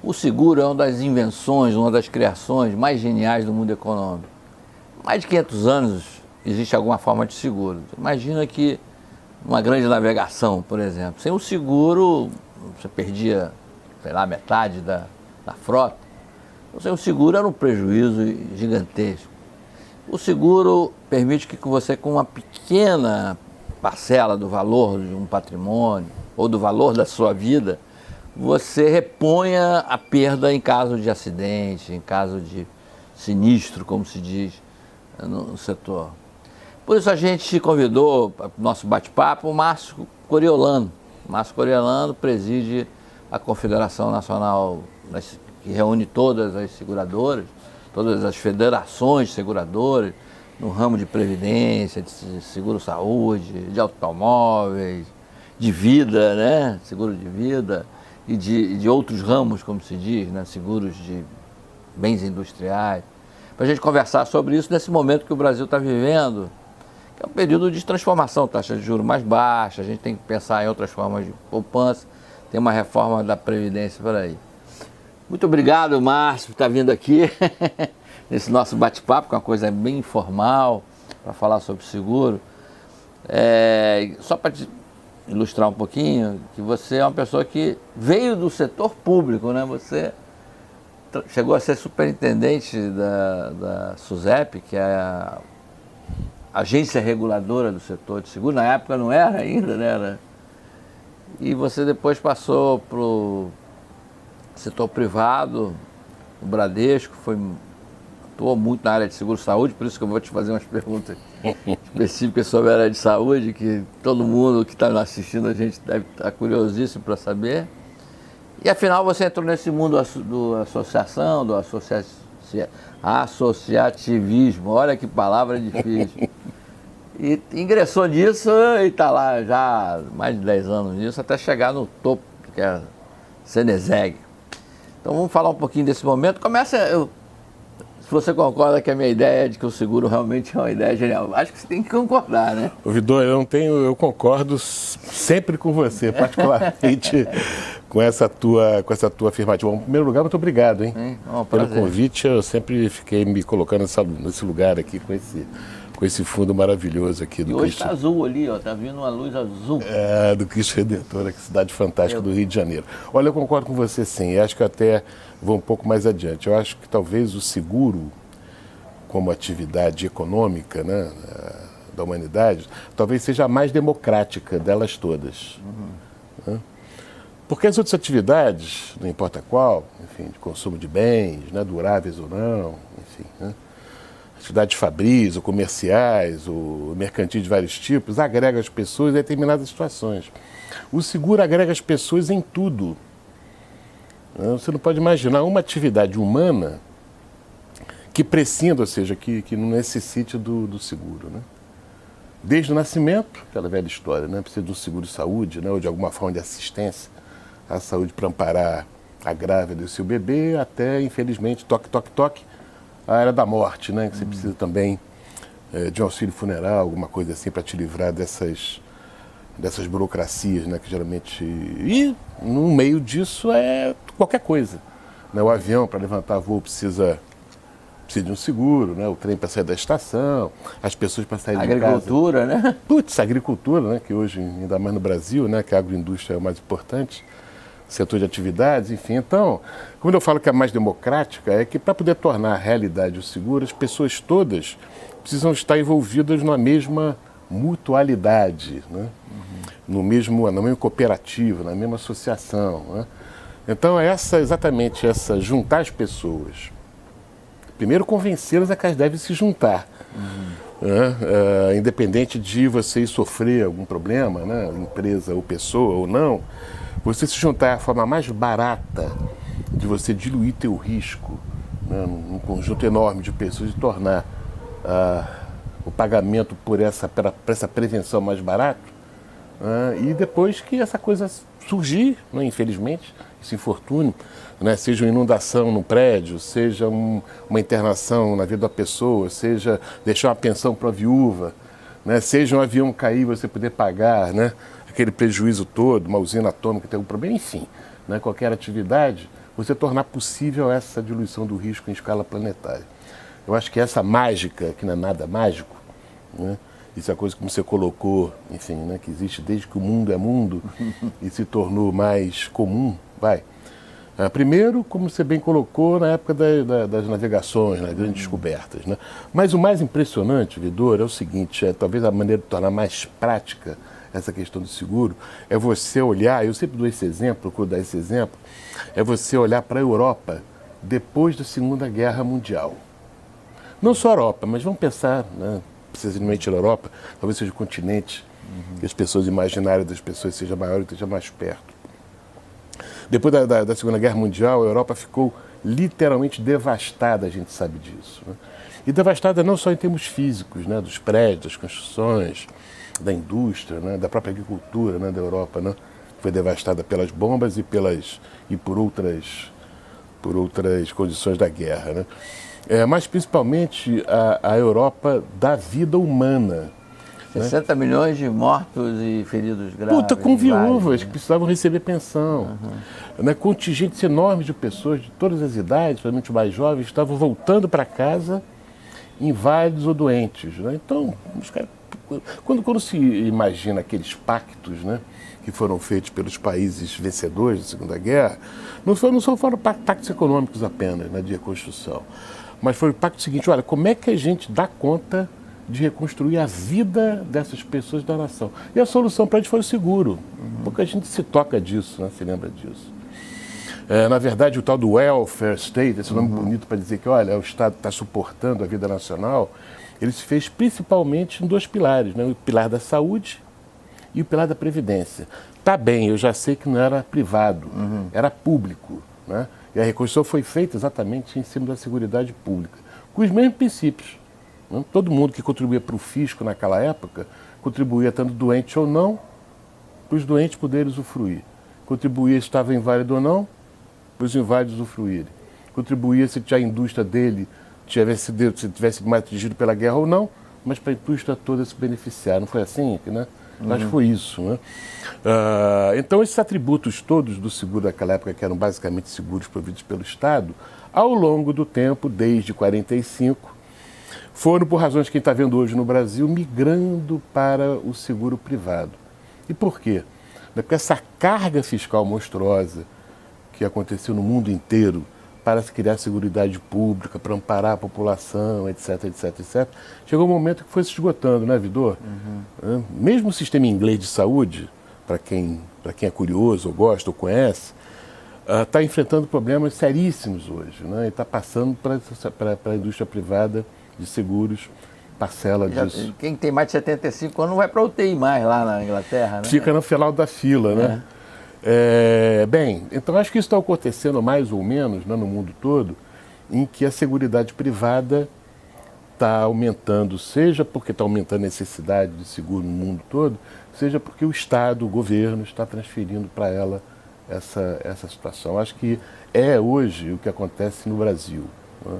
O seguro é uma das invenções, uma das criações mais geniais do mundo econômico. Mais de 500 anos existe alguma forma de seguro. Imagina que uma grande navegação, por exemplo, sem o seguro você perdia, sei lá, metade da frota. Então, sem o seguro era um prejuízo gigantesco. O seguro permite que você, com uma pequena parcela do valor de um patrimônio ou do valor da sua vida, você reponha a perda em caso de acidente, em caso de sinistro, como se diz no setor. Por isso a gente convidou para o nosso bate-papo o Márcio Coriolano. O Márcio Coriolano preside a Confederação Nacional, que reúne todas as seguradoras, todas as federações seguradoras, no ramo de previdência, de seguro-saúde, de automóveis, de vida, né? Seguro de vida, e de outros ramos, como se diz, né? Seguros de bens industriais, para a gente conversar sobre isso nesse momento que o Brasil está vivendo, que é um período de transformação, taxa de juros mais baixa, a gente tem que pensar em outras formas de poupança, tem uma reforma da Previdência por aí. Muito obrigado, Márcio, por estar vindo aqui nesse nosso bate-papo, que é uma coisa bem informal, para falar sobre seguro. Só para te ilustrar um pouquinho, que você é uma pessoa que veio do setor público, né? Você chegou a ser superintendente da SUSEP, que é a agência reguladora do setor de seguro. Na época não era ainda, né? E você depois passou para o setor privado, o Bradesco, atuou muito na área de seguro-saúde, por isso que eu vou te fazer umas perguntas específicas sobre a área de saúde, que todo mundo que está assistindo a gente deve estar curiosíssimo para saber. E afinal você entrou nesse mundo do associação, do associativismo, olha que palavra difícil. E ingressou nisso e está lá já há mais de 10 anos nisso, até chegar no topo, que é a Cenezeg. Então vamos falar um pouquinho desse momento. Se você concorda que a minha ideia é de que o seguro realmente é uma ideia genial, acho que você tem que concordar, né? Vidor, eu concordo sempre com você, particularmente com essa tua afirmativa. Bom, em primeiro lugar, muito obrigado, hein? Pelo convite, eu sempre fiquei me colocando nesse lugar aqui com esse fundo maravilhoso aqui do Cristo. E hoje está azul ali, está vindo uma luz azul. Do Cristo Redentor, que cidade fantástica do Rio de Janeiro. Olha, eu concordo com você sim, e acho que até vou um pouco mais adiante. Eu acho que talvez o seguro, como atividade econômica, né, da humanidade, talvez seja a mais democrática delas todas. Né? Porque as outras atividades, não importa qual, enfim, de consumo de bens, né, duráveis ou não, enfim, né, atividades fabris, ou comerciais, ou mercantis de vários tipos, agrega as pessoas em determinadas situações. O seguro agrega as pessoas em tudo. Você não pode imaginar uma atividade humana que prescinda, ou seja, que não necessite do seguro. Né? Desde o nascimento, aquela velha história, né? Precisa de um seguro de saúde, né? Ou de alguma forma de assistência à saúde para amparar a grávida e o seu bebê, até, infelizmente, toque, toque, toque, a área da morte, né? Que você precisa também de um auxílio funeral, alguma coisa assim, para te livrar dessas burocracias, né? Que geralmente... E no meio disso é qualquer coisa. Né? O avião, para levantar voo, precisa de um seguro, né? O trem para sair da estação, as pessoas para sair de casa. Agricultura, né? Putz, agricultura, né? Que hoje, ainda mais no Brasil, né? Que a agroindústria é o mais importante, setor de atividades, enfim. Então, quando eu falo que é mais democrática, é que para poder tornar a realidade o seguro, as pessoas todas precisam estar envolvidas na mesma mutualidade, né? Na mesma cooperativa, na mesma associação. Né? Então, exatamente essa, juntar as pessoas. Primeiro, convencê-las a que elas devem se juntar. Né? Independente de você sofrer algum problema, né? Empresa ou pessoa ou não, você se juntar é a forma mais barata de você diluir teu risco, né? Num conjunto enorme de pessoas, de tornar o pagamento por essa prevenção mais barato. E depois que essa coisa surgir, né, infelizmente, esse infortúnio, né, seja uma inundação no prédio, seja uma internação na vida da pessoa, seja deixar uma pensão para a viúva, né, seja um avião cair e você poder pagar, né, aquele prejuízo todo, uma usina atômica tem algum problema, enfim, né, qualquer atividade, você tornar possível essa diluição do risco em escala planetária. Eu acho que essa mágica, que não é nada mágico, né? Isso é a coisa que você colocou, enfim, né? Que existe desde que o mundo é mundo e se tornou mais comum, vai. Primeiro, como você bem colocou, na época das navegações, nas grandes descobertas, né? Mas o mais impressionante, Vidor, é o seguinte, talvez a maneira de tornar mais prática essa questão do seguro, é você olhar, eu sempre dou esse exemplo, procuro dar esse exemplo, é você olhar para a Europa depois da Segunda Guerra Mundial. Não só a Europa, mas vamos pensar, né, precisamente na Europa, talvez seja o continente, que as pessoas imaginárias das pessoas seja maior e esteja mais perto. Depois da Segunda Guerra Mundial, a Europa ficou literalmente devastada, a gente sabe disso, né? E devastada não só em termos físicos, né, dos prédios, das construções, da indústria, né, da própria agricultura, né, da Europa, né, que foi devastada pelas bombas e por outras condições da guerra, né? Mas principalmente a Europa da vida humana. 60 milhões de mortos e feridos graves. Puta, com viúvas vários, que né? precisavam receber pensão. Né? Contingentes enormes de pessoas de todas as idades, principalmente mais jovens, estavam voltando para casa inválidos ou doentes. Né? Então, os caras, quando se imagina aqueles pactos, né, que foram feitos pelos países vencedores da Segunda Guerra, não foram pactos econômicos apenas, né, de reconstrução, mas foi o pacto seguinte: olha, como é que a gente dá conta de reconstruir a vida dessas pessoas da nação? E a solução para eles foi o seguro. Pouca gente se toca disso, né? Se lembra disso. Na verdade, o tal do welfare state, esse nome bonito para dizer que, olha, o Estado está suportando a vida nacional, ele se fez principalmente em dois pilares, né? O pilar da saúde e o pilar da previdência. Tá bem, eu já sei que não era privado, era público, né? E a reconstrução foi feita exatamente em cima da seguridade pública, com os mesmos princípios. Todo mundo que contribuía para o fisco naquela época contribuía estando doente ou não, para os doentes poderem usufruir. Contribuía se estava inválido ou não, para os inválidos usufruírem. Contribuía se a indústria dele se tivesse mais atingido pela guerra ou não, mas para a indústria toda se beneficiar. Não foi assim, né? Acho que foi isso, né? Então, esses atributos todos do seguro daquela época, que eram basicamente seguros providos pelo Estado, ao longo do tempo, desde 1945, foram, por razões que a gente está vendo hoje no Brasil, migrando para o seguro privado. E por quê? Porque essa carga fiscal monstruosa que aconteceu no mundo inteiro para se criar seguridade pública, para amparar a população, etc, etc, etc, chegou um momento que foi se esgotando, né, Vidor? Mesmo o sistema inglês de saúde, para quem é curioso, ou gosta, ou conhece, está enfrentando problemas seríssimos hoje, né? E está passando para a indústria privada de seguros, parcela disso. Quem tem mais de 75 anos não vai para UTI mais lá na Inglaterra, né? Fica no final da fila, né? Bem, então acho que isso está acontecendo mais ou menos, né, no mundo todo, em que a seguridade privada está aumentando, seja porque está aumentando a necessidade de seguro no mundo todo, seja porque o Estado, o governo, está transferindo para ela essa situação. Acho que é hoje o que acontece no Brasil, né?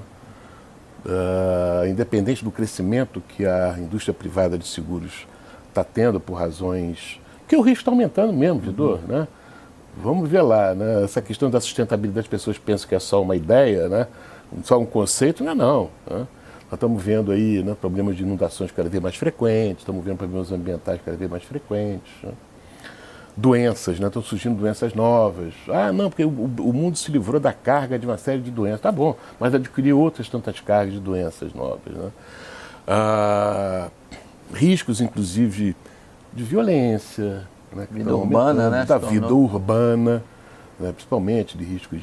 Independente do crescimento que a indústria privada de seguros está tendo por razões... Porque o risco está aumentando mesmo, Vidor, né? Vamos ver lá, né? Essa questão da sustentabilidade, as pessoas pensam que é só uma ideia, né? Só um conceito, não, né? Nós estamos vendo aí, né, problemas de inundações cada vez mais frequentes, estamos vendo problemas ambientais cada vez mais frequentes, né? Doenças, né? Estão surgindo doenças novas. Não, porque o mundo se livrou da carga de uma série de doenças. Tá bom, mas adquiriu outras tantas cargas de doenças novas, né? Riscos, inclusive, de violência, né? Vida urbana, né? Da vida urbana, né? Principalmente de riscos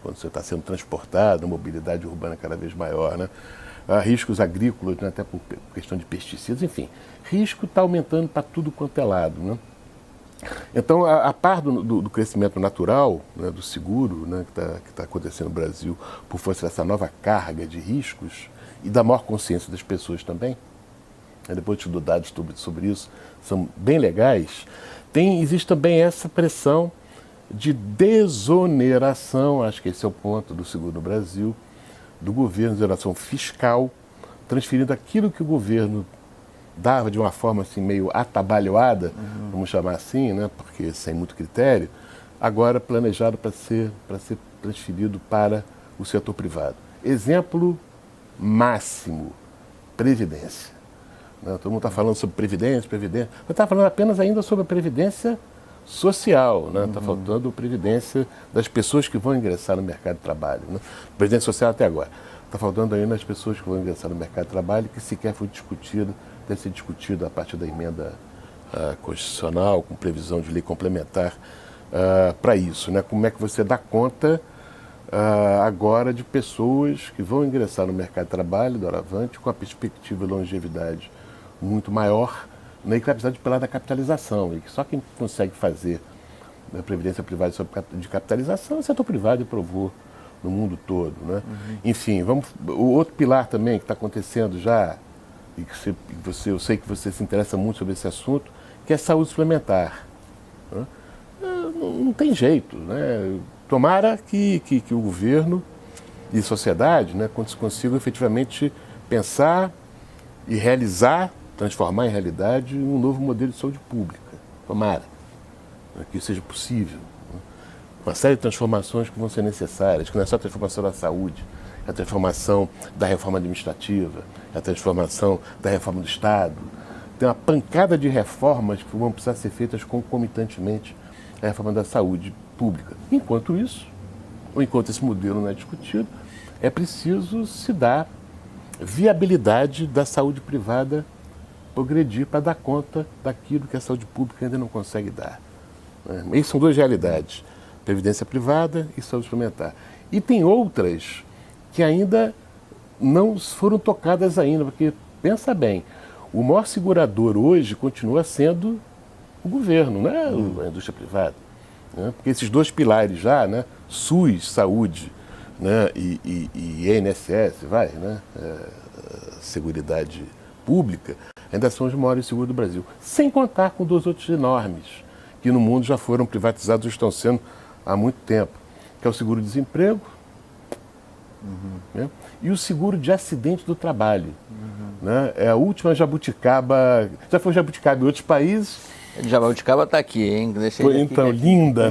quando você está sendo transportado, a mobilidade urbana cada vez maior, né? Riscos agrícolas, né? Até por questão de pesticidas, enfim. Risco está aumentando para tudo quanto é lado, né? Então, a par do crescimento natural, né, do seguro, né, que tá acontecendo no Brasil, por força dessa nova carga de riscos e da maior consciência das pessoas também, depois eu te dou dados sobre isso, são bem legais, existe também essa pressão de desoneração, acho que esse é o ponto do seguro no Brasil, do governo, desoneração fiscal, transferindo aquilo que o governo dava de uma forma assim meio atabalhoada, vamos chamar assim, né, porque sem muito critério, agora planejado para ser transferido para o setor privado. Exemplo máximo, Previdência. Todo mundo está falando sobre Previdência. Mas está falando apenas ainda sobre a Previdência social. Está faltando Previdência das pessoas que vão ingressar no mercado de trabalho. Previdência social até agora. Está faltando ainda as pessoas que vão ingressar no mercado de trabalho, que sequer foi discutido, deve ser discutido a partir da emenda constitucional, com previsão de lei complementar para isso. Como é que você dá conta agora de pessoas que vão ingressar no mercado de trabalho, doravante, com a perspectiva de longevidade muito maior, e que vai precisar de pilar da capitalização, e que só quem consegue fazer a previdência privada de capitalização é o setor privado, e provou no mundo todo. Enfim, o outro pilar também que está acontecendo já, e que eu sei que você se interessa muito sobre esse assunto, que é a saúde suplementar. Não tem jeito. Tomara que o governo e a sociedade consigam efetivamente pensar e realizar, transformar em realidade um novo modelo de saúde pública. Tomara que isso seja possível. Uma série de transformações que vão ser necessárias, que não é só a transformação da saúde, é a transformação da reforma administrativa, é a transformação da reforma do Estado. Tem uma pancada de reformas que vão precisar ser feitas concomitantemente à reforma da saúde pública. Enquanto isso, ou enquanto esse modelo não é discutido, é preciso se dar viabilidade da saúde privada progredir para dar conta daquilo que a saúde pública ainda não consegue dar. Essas são duas realidades, previdência privada e saúde suplementar. E tem outras que ainda não foram tocadas ainda, porque, pensa bem, o maior segurador hoje continua sendo o governo, não é a indústria privada. Porque esses dois pilares já, SUS, saúde, e INSS, Seguridade Pública, ainda são os maiores seguros do Brasil. Sem contar com dois outros enormes, que no mundo já foram privatizados e estão sendo há muito tempo, que é o seguro-desemprego e o seguro de acidente do trabalho. É a última jabuticaba, já foi jabuticaba em outros países. Jabuticaba está aqui, hein? Então, linda,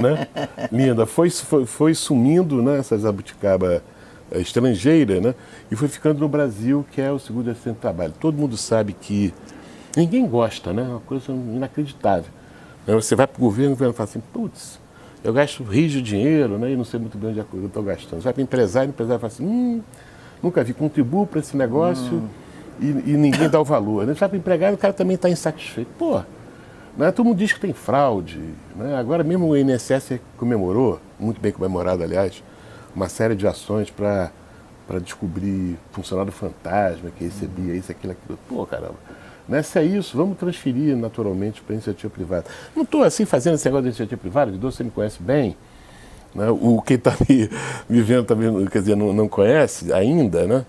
Linda. Foi sumindo, essa jabuticaba estrangeira, e foi ficando no Brasil, que é o seguro de acidente do trabalho. Todo mundo sabe que ninguém gosta, é uma coisa inacreditável. Você vai para o governo fala assim, putz, eu gasto rios de dinheiro, e não sei muito bem onde eu estou gastando. Você vai para o empresário fala assim, nunca vi, contribuo para esse negócio e ninguém dá o valor. Você vai para o empregado, o cara também está insatisfeito. Todo mundo diz que tem fraude. Agora mesmo o INSS comemorou, muito bem comemorado, aliás, uma série de ações para descobrir funcionário fantasma que recebia isso, aquilo. Caramba. Se é isso, vamos transferir naturalmente para a iniciativa privada. Não estou assim fazendo esse negócio de iniciativa privada, Vidor, você me conhece bem. Quem está me vendo também, quer dizer, não conhece ainda,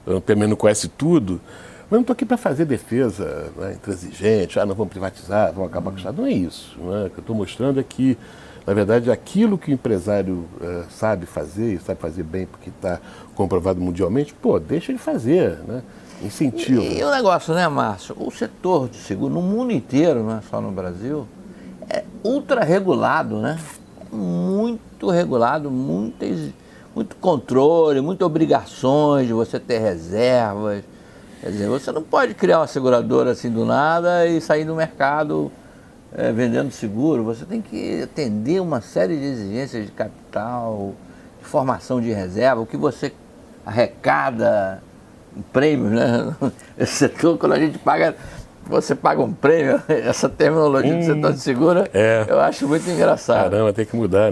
pelo menos não conhece tudo. Mas não estou aqui para fazer defesa intransigente, não vamos privatizar, vamos acabar com o Estado. Não é isso. O que eu estou mostrando é que, na verdade, aquilo que o empresário sabe fazer, e sabe fazer bem porque está comprovado mundialmente, deixa ele fazer, incentivo. E o negócio, Márcio? O setor de seguro, no mundo inteiro, não é só no Brasil, é ultra regulado, Muito regulado, muito controle, muitas obrigações de você ter reservas. Quer dizer, você não pode criar uma seguradora assim do nada e sair do mercado vendendo seguro. Você tem que atender uma série de exigências de capital, de formação de reserva, o que você arrecada em prêmios, Esse setor, quando a gente paga, você paga um prêmio, essa terminologia do setor de seguro, eu acho muito engraçado. Caramba, tem que mudar,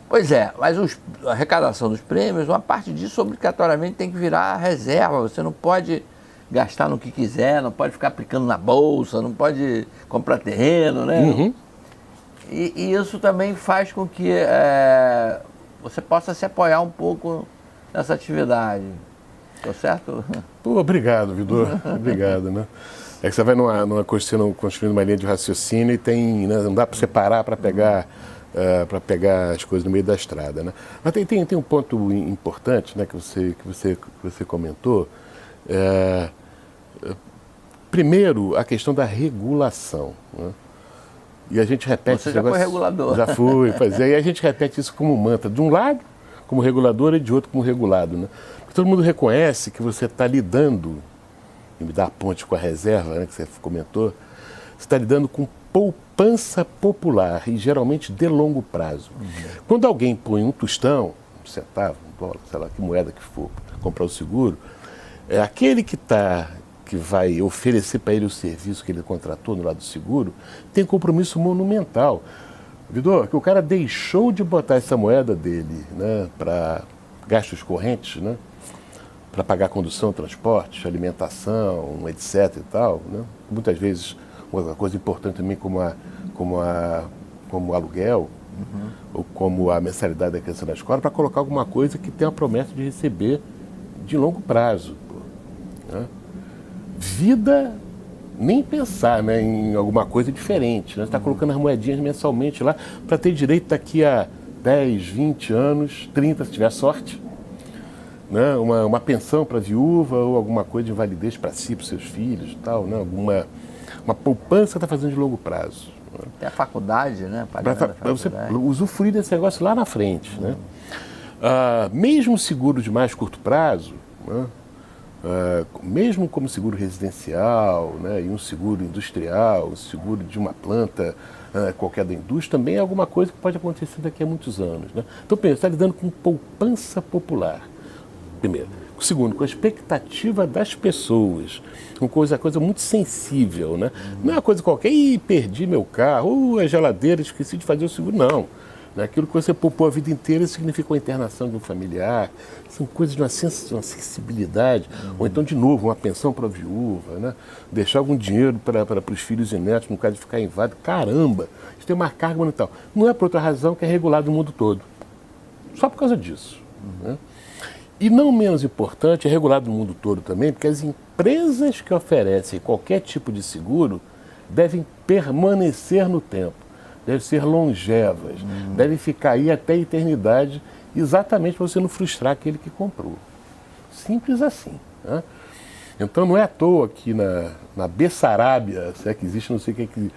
Pois é, mas a arrecadação dos prêmios, uma parte disso obrigatoriamente tem que virar reserva. Você não pode gastar no que quiser, não pode ficar aplicando na bolsa, não pode comprar terreno, E isso também faz com que você possa se apoiar um pouco nessa atividade. Estou certo? Obrigado, Vidor. Obrigado, É que você vai construindo uma linha de raciocínio e tem, não dá para separar para pegar as coisas no meio da estrada, Mas tem um ponto importante, que você comentou. Primeiro, a questão da regulação. E a gente repete... Você já foi regulador. Já fui, e a gente repete isso como mantra. De um lado, como regulador e de outro como regulado, né? Porque todo mundo reconhece que você está lidando, e me dá a ponte com a reserva, né, que você comentou, você está lidando com poupança popular e geralmente de longo prazo. Quando alguém põe um tostão, um centavo, um dólar, sei lá que moeda que for, para comprar o seguro, é aquele que vai oferecer para ele o serviço que ele contratou no lado do seguro, tem compromisso monumental. Vidor, que o cara deixou de botar essa moeda dele, né, para gastos correntes, né, para pagar condução, transporte, alimentação, etc. e tal, né? Muitas vezes uma coisa importante também como o aluguel, ou como a mensalidade da criança da escola, para colocar alguma coisa que tem a promessa de receber de longo prazo. Né? Vida, nem pensar, né, em alguma coisa diferente. Né? Você está colocando as moedinhas mensalmente lá para ter direito daqui a 10, 20 anos, 30, se tiver sorte. Né? Uma pensão para a viúva ou alguma coisa de invalidez para si, para os seus filhos e tal. Né? Uma poupança que está fazendo de longo prazo. Tem a faculdade, né? Para você usufruir desse negócio lá na frente. Né? Mesmo seguro de mais curto prazo, né? Mesmo como seguro residencial, né? E um seguro industrial, um seguro de uma planta qualquer da indústria, também é alguma coisa que pode acontecer daqui a muitos anos. Né? Então, pensa, está lidando com poupança popular, primeiro. Segundo, com a expectativa das pessoas, uma coisa muito sensível, né? Não é uma coisa qualquer, perdi meu carro, a geladeira, esqueci de fazer o seguro, não. Aquilo que você poupou a vida inteira significa a internação de um familiar, são coisas de uma sensibilidade, ou então, de novo, uma pensão para a viúva, né? Deixar algum dinheiro para os filhos e netos, no caso de ficar inválido, caramba, isso tem uma carga monetária. Não é por outra razão que é regulado no mundo todo, só por causa disso. Né? E não menos importante, é regulado no mundo todo também, porque as empresas que oferecem qualquer tipo de seguro devem permanecer no tempo, devem ser longevas, devem ficar aí até a eternidade, exatamente para você não frustrar aquele que comprou. Simples assim. Né? Então não é à toa que na Bessarábia, se é que existe, não sei o que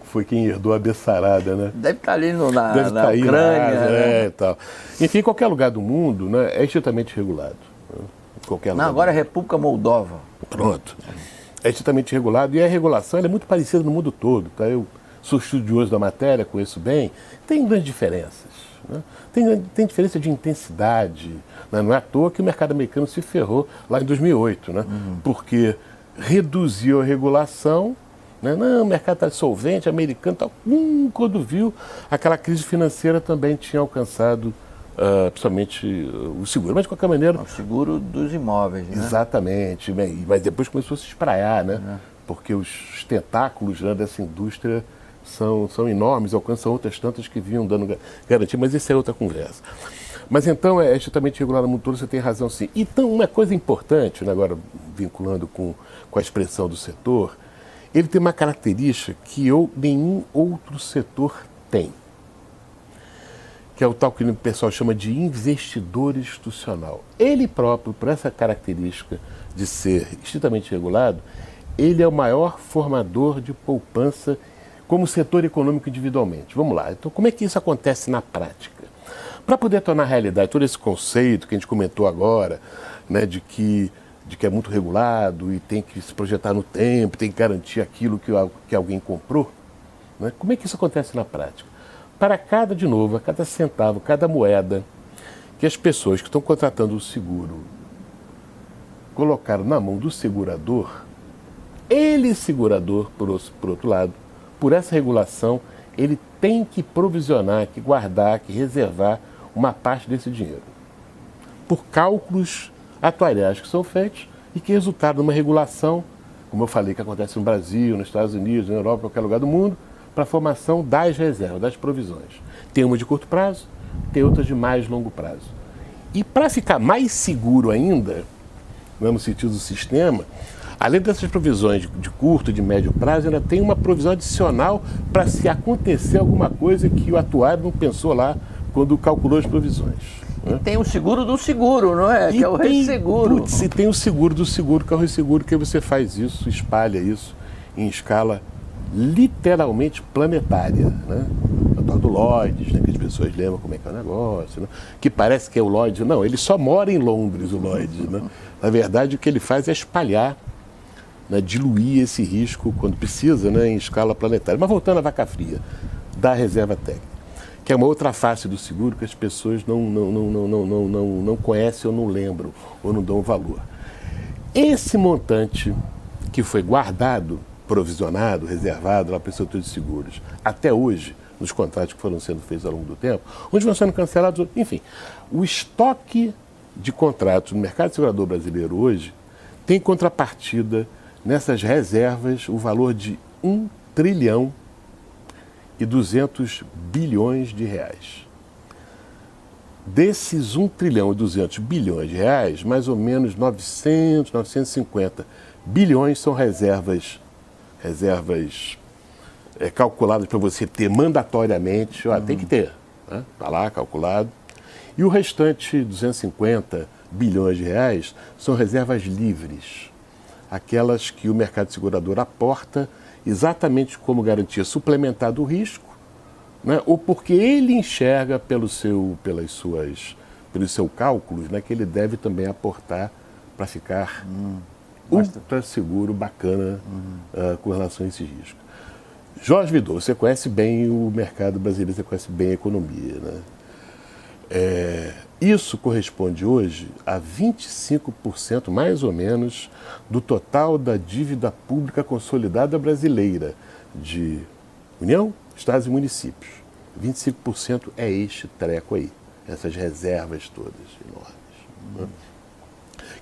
foi quem herdou a Bessarada, né? Deve estar ali na aí Ucrânia, né? E tal. Enfim, em qualquer lugar do mundo, né, é estritamente regulado. Né? Qualquer lugar agora é República Moldova. Pronto. É estritamente regulado e a regulação ela é muito parecida no mundo todo. Tá? Eu sou estudioso da matéria, conheço bem. Tem grandes diferenças. Né? Tem diferença de intensidade. Né? Não é à toa que o mercado americano se ferrou lá em 2008, né? Porque reduziu a regulação. Não, o mercado está solvente, americano tal. Quando viu, aquela crise financeira também tinha alcançado principalmente o seguro. Mas, de qualquer maneira... O seguro dos imóveis, né? Exatamente. Mas depois começou a se espraiar, né? Porque os tentáculos, né, dessa indústria são enormes, alcançam outras tantas que vinham dando garantia, mas isso é outra conversa. Mas então é estritamente regulado no mundo todo, você tem razão sim. Então, uma coisa importante, né, agora vinculando com a expressão do setor, ele tem uma característica que nenhum outro setor tem, que é o tal que o pessoal chama de investidor institucional. Ele próprio, por essa característica de ser estritamente regulado, ele é o maior formador de poupança como setor econômico individualmente. Vamos lá, então como é que isso acontece na prática? Para poder tornar realidade todo esse conceito que a gente comentou agora, né, de que é muito regulado e tem que se projetar no tempo, tem que garantir aquilo que alguém comprou. Né? Como é que isso acontece na prática? Para cada centavo, cada moeda que as pessoas que estão contratando o seguro colocaram na mão do segurador, ele, segurador, por outro lado, por essa regulação, ele tem que provisionar, que guardar, que reservar uma parte desse dinheiro. Por cálculos atuariais que são feitos e que resultaram numa regulação, como eu falei, que acontece no Brasil, nos Estados Unidos, na Europa, em qualquer lugar do mundo, para a formação das reservas, das provisões. Tem uma de curto prazo, tem outras de mais longo prazo. E para ficar mais seguro ainda, no sentido do sistema, além dessas provisões de curto e de médio prazo, ainda tem uma provisão adicional para se acontecer alguma coisa que o atuário não pensou lá quando calculou as provisões. E tem o seguro do seguro, não é? Que é o resseguro. E tem o seguro do seguro, que é o resseguro, que você faz isso, espalha isso em escala literalmente planetária. Né? tal do Lloyds, né, que as pessoas lembram como é que é o negócio, né, que parece que é o Lloyds. Não, ele só mora em Londres, o Lloyds. Né? Na verdade, o que ele faz é espalhar, né, diluir esse risco quando precisa, né, em escala planetária. Mas voltando à vaca fria, da reserva técnica, que é uma outra face do seguro que as pessoas não conhecem ou não lembram, ou não dão valor. Esse montante que foi guardado, provisionado, reservado lá para o setor de seguros, até hoje, nos contratos que foram sendo feitos ao longo do tempo, onde vão sendo cancelados, enfim, o estoque de contratos no mercado segurador brasileiro hoje tem contrapartida nessas reservas o valor de 1,2 trilhão de reais. Desses 1,2 trilhão de reais, mais ou menos 950 bilhões são reservas calculadas para você ter mandatoriamente, tem que ter, né? Está lá calculado. E o restante, 250 bilhões de reais, são reservas livres, aquelas que o mercado segurador aporta exatamente como garantia suplementar do risco, né? Ou porque ele enxerga pelos seus cálculos, né, que ele deve também aportar para ficar ultra seguro, bacana, com relação a esse risco. Jorge Vidot, você conhece bem o mercado brasileiro, você conhece bem a economia, né? Isso corresponde hoje a 25%, mais ou menos, do total da dívida pública consolidada brasileira, de União, Estados e municípios. 25% é este treco aí, essas reservas todas enormes. Né?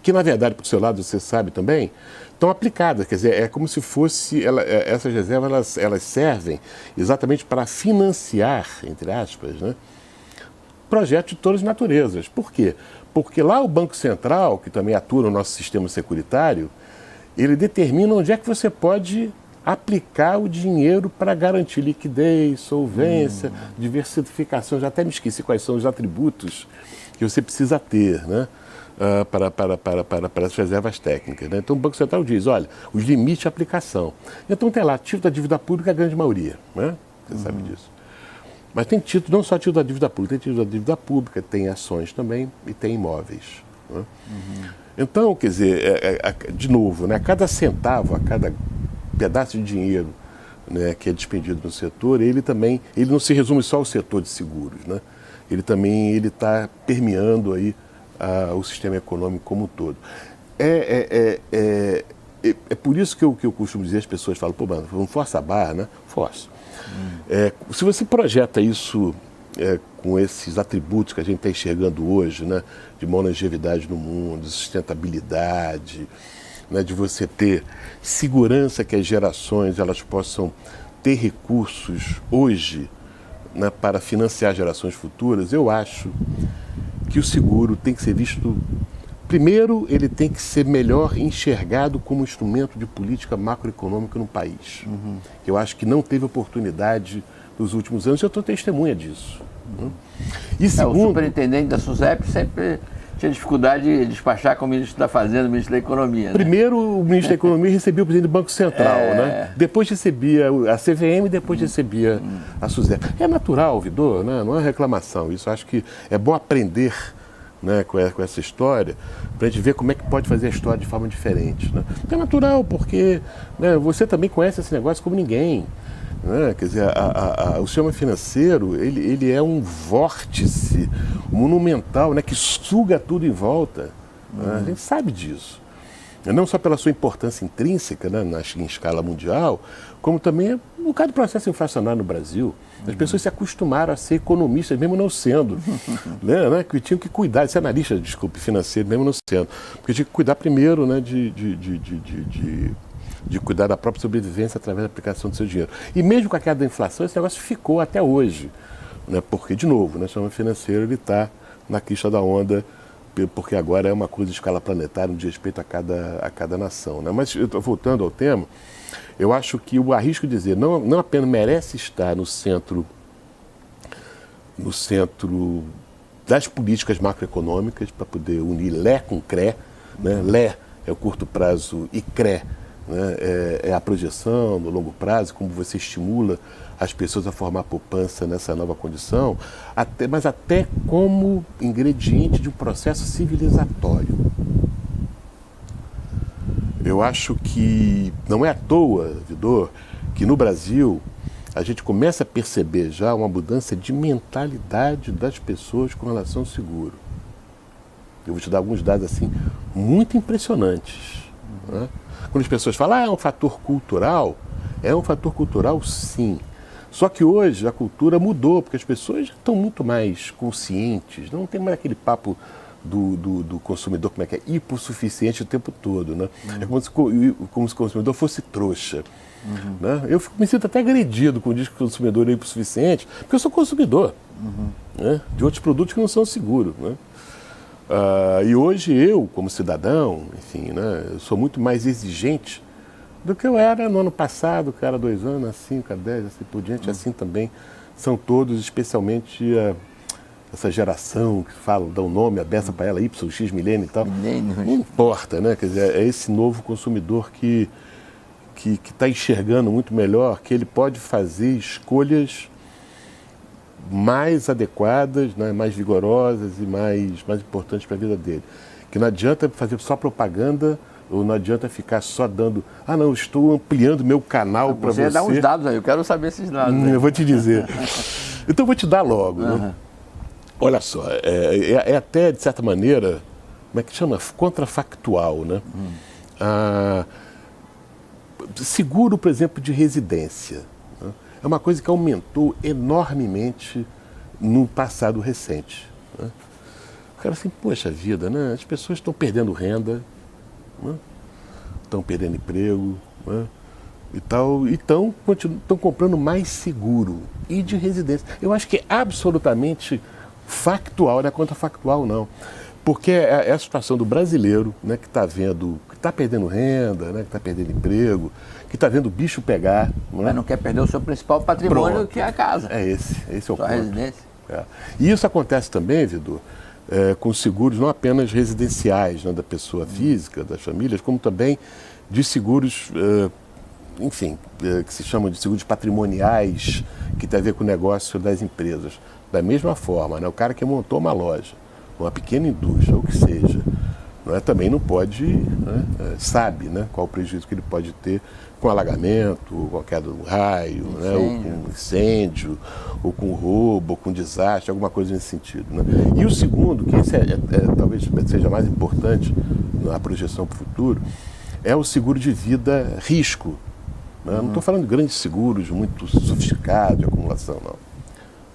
Que, na verdade, por seu lado, você sabe também, estão aplicadas, quer dizer, é como se fosse, essas reservas, elas servem exatamente para financiar, entre aspas, né, projetos de todas as naturezas. Por quê? Porque lá o Banco Central, que também atua no nosso sistema securitário, ele determina onde é que você pode aplicar o dinheiro para garantir liquidez, solvência, diversificação. Já até me esqueci quais são os atributos que você precisa ter, né, para as reservas técnicas. Né? Então o Banco Central diz, olha, os limites de aplicação. Então tem lá, título da dívida pública, a grande maioria, né? Você sabe disso. Mas tem título, não só título da dívida pública, tem título da dívida pública, tem ações também e tem imóveis. Né? Então, quer dizer, de novo, né, cada centavo, a cada pedaço de dinheiro, né, que é despendido no setor, ele não se resume só ao setor de seguros, né? Ele também está permeando aí o sistema econômico como um todo. É por isso que eu costumo dizer, as pessoas falam, pô, mano, não força a barra, né? Força. Se você projeta isso com esses atributos que a gente está enxergando hoje, né, de longevidade no mundo, de sustentabilidade, né, de você ter segurança que as gerações elas possam ter recursos hoje, né, para financiar gerações futuras, eu acho que o seguro tem que ser visto. Primeiro, ele tem que ser melhor enxergado como instrumento de política macroeconômica no país. Eu acho que não teve oportunidade nos últimos anos, eu estou testemunha disso. E segundo, o superintendente da SUSEP sempre tinha dificuldade de despachar com o ministro da Fazenda, o ministro da Economia. Né? Primeiro, o ministro da Economia recebia o presidente do Banco Central, né? Depois recebia a CVM e depois recebia a SUSEP. É natural, Vidot, né? Não é reclamação. Isso acho que é bom aprender, né, com essa história, para a gente ver como é que pode fazer a história de forma diferente. Né? É natural, porque, né, você também conhece esse negócio como ninguém. Né? Quer dizer, o sistema financeiro, ele é um vórtice monumental, né, que suga tudo em volta. Né? A gente sabe disso. Não só pela sua importância intrínseca, né, em escala mundial, como também um bocado de processo inflacionário no Brasil. As pessoas se acostumaram a ser economistas, mesmo não sendo. Né? Que tinham que cuidar, ser analista, desculpe, financeiro, mesmo não sendo. Porque tinha que cuidar primeiro, né, de cuidar da própria sobrevivência através da aplicação do seu dinheiro. E mesmo com a queda da inflação, esse negócio ficou até hoje. Né? Porque, de novo, né, o sistema financeiro está na crista da onda, porque agora é uma coisa de escala planetária, no diz respeito a cada nação. Né? Mas, voltando ao tema, eu acho que eu arrisco dizer, não apenas merece estar no centro das políticas macroeconômicas, para poder unir LE com CRE, né? LE é o curto prazo e CRE, né, é a projeção no longo prazo, como você estimula as pessoas a formar poupança nessa nova condição, mas até como ingrediente de um processo civilizatório. Eu acho que não é à toa, Vidor, que no Brasil a gente começa a perceber já uma mudança de mentalidade das pessoas com relação ao seguro. Eu vou te dar alguns dados assim muito impressionantes. Né? Quando as pessoas falam, é um fator cultural sim. Só que hoje a cultura mudou, porque as pessoas já estão muito mais conscientes, não tem mais aquele papo do consumidor, como é que é, hipossuficiente o tempo todo, né? É como se o consumidor fosse trouxa. Né? Eu me sinto até agredido quando diz que o consumidor é hipossuficiente, porque eu sou consumidor né? De outros produtos que não são seguros. Né? E hoje eu, como cidadão, enfim, né, eu sou muito mais exigente do que eu era no ano passado, que era 2 anos, há 5, há 10, assim por diante, assim também são todos, especialmente essa geração que fala, dá um nome, a beça para ela, Y, X, milênio e tal. Não importa, né? Quer dizer, é esse novo consumidor que está enxergando muito melhor, que ele pode fazer escolhas mais adequadas, né, mais vigorosas e mais importantes para a vida dele. Que não adianta fazer só propaganda, ou não adianta ficar só dando, não, estou ampliando meu canal para você. Você dá uns dados aí, eu quero saber esses dados. Eu vou te dizer. Então eu vou te dar logo. Né? Olha só, é até, de certa maneira, como é que chama? Contrafactual, né? Seguro, por exemplo, de residência. Né? É uma coisa que aumentou enormemente no passado recente. Né? O cara assim, poxa vida, né? As pessoas estão perdendo renda, né? Estão perdendo emprego, né? E tal, e estão comprando mais seguro e de residência. Eu acho que é absolutamente factual, não é contrafactual não. Porque é a situação do brasileiro, né, que está vendo, que está perdendo renda, né, que está perdendo emprego, que está vendo o bicho pegar. Não é? Mas não quer perder o seu principal patrimônio, Pronto. que é a casa. Esse é o sua ponto. Residência. E isso acontece também, Vidor, com seguros não apenas residenciais, né, da pessoa física, das famílias, como também de seguros, enfim, que se chamam de seguros patrimoniais, que tem a ver com o negócio das empresas. Da mesma forma, né, o cara que montou uma loja, uma pequena indústria, ou o que seja, não é, também não pode, né, sabe, né, qual o prejuízo que ele pode ter com alagamento, com a queda do raio, né, ou com incêndio, ou com roubo, ou com desastre, alguma coisa nesse sentido. Né? E o segundo, que esse talvez seja mais importante na projeção para o futuro, é o seguro de vida risco. Né? Não estou falando de grandes seguros muito sofisticados de acumulação, não.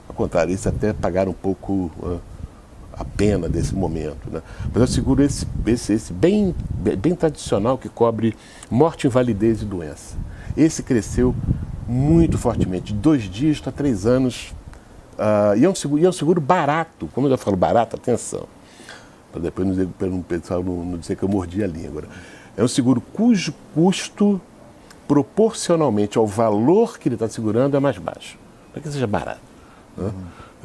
Ao contrário, isso até pagar um pouco a pena desse momento. Né? Mas eu seguro esse bem tradicional que cobre morte, invalidez e doença. Esse cresceu muito fortemente, de 2 dígitos a 3 anos. E é um seguro barato. Como eu já falo barato, atenção, para depois o pessoal não dizer que eu mordi a língua. É um seguro cujo custo, proporcionalmente ao valor que ele está segurando, é mais baixo. Não é que seja barato. Né?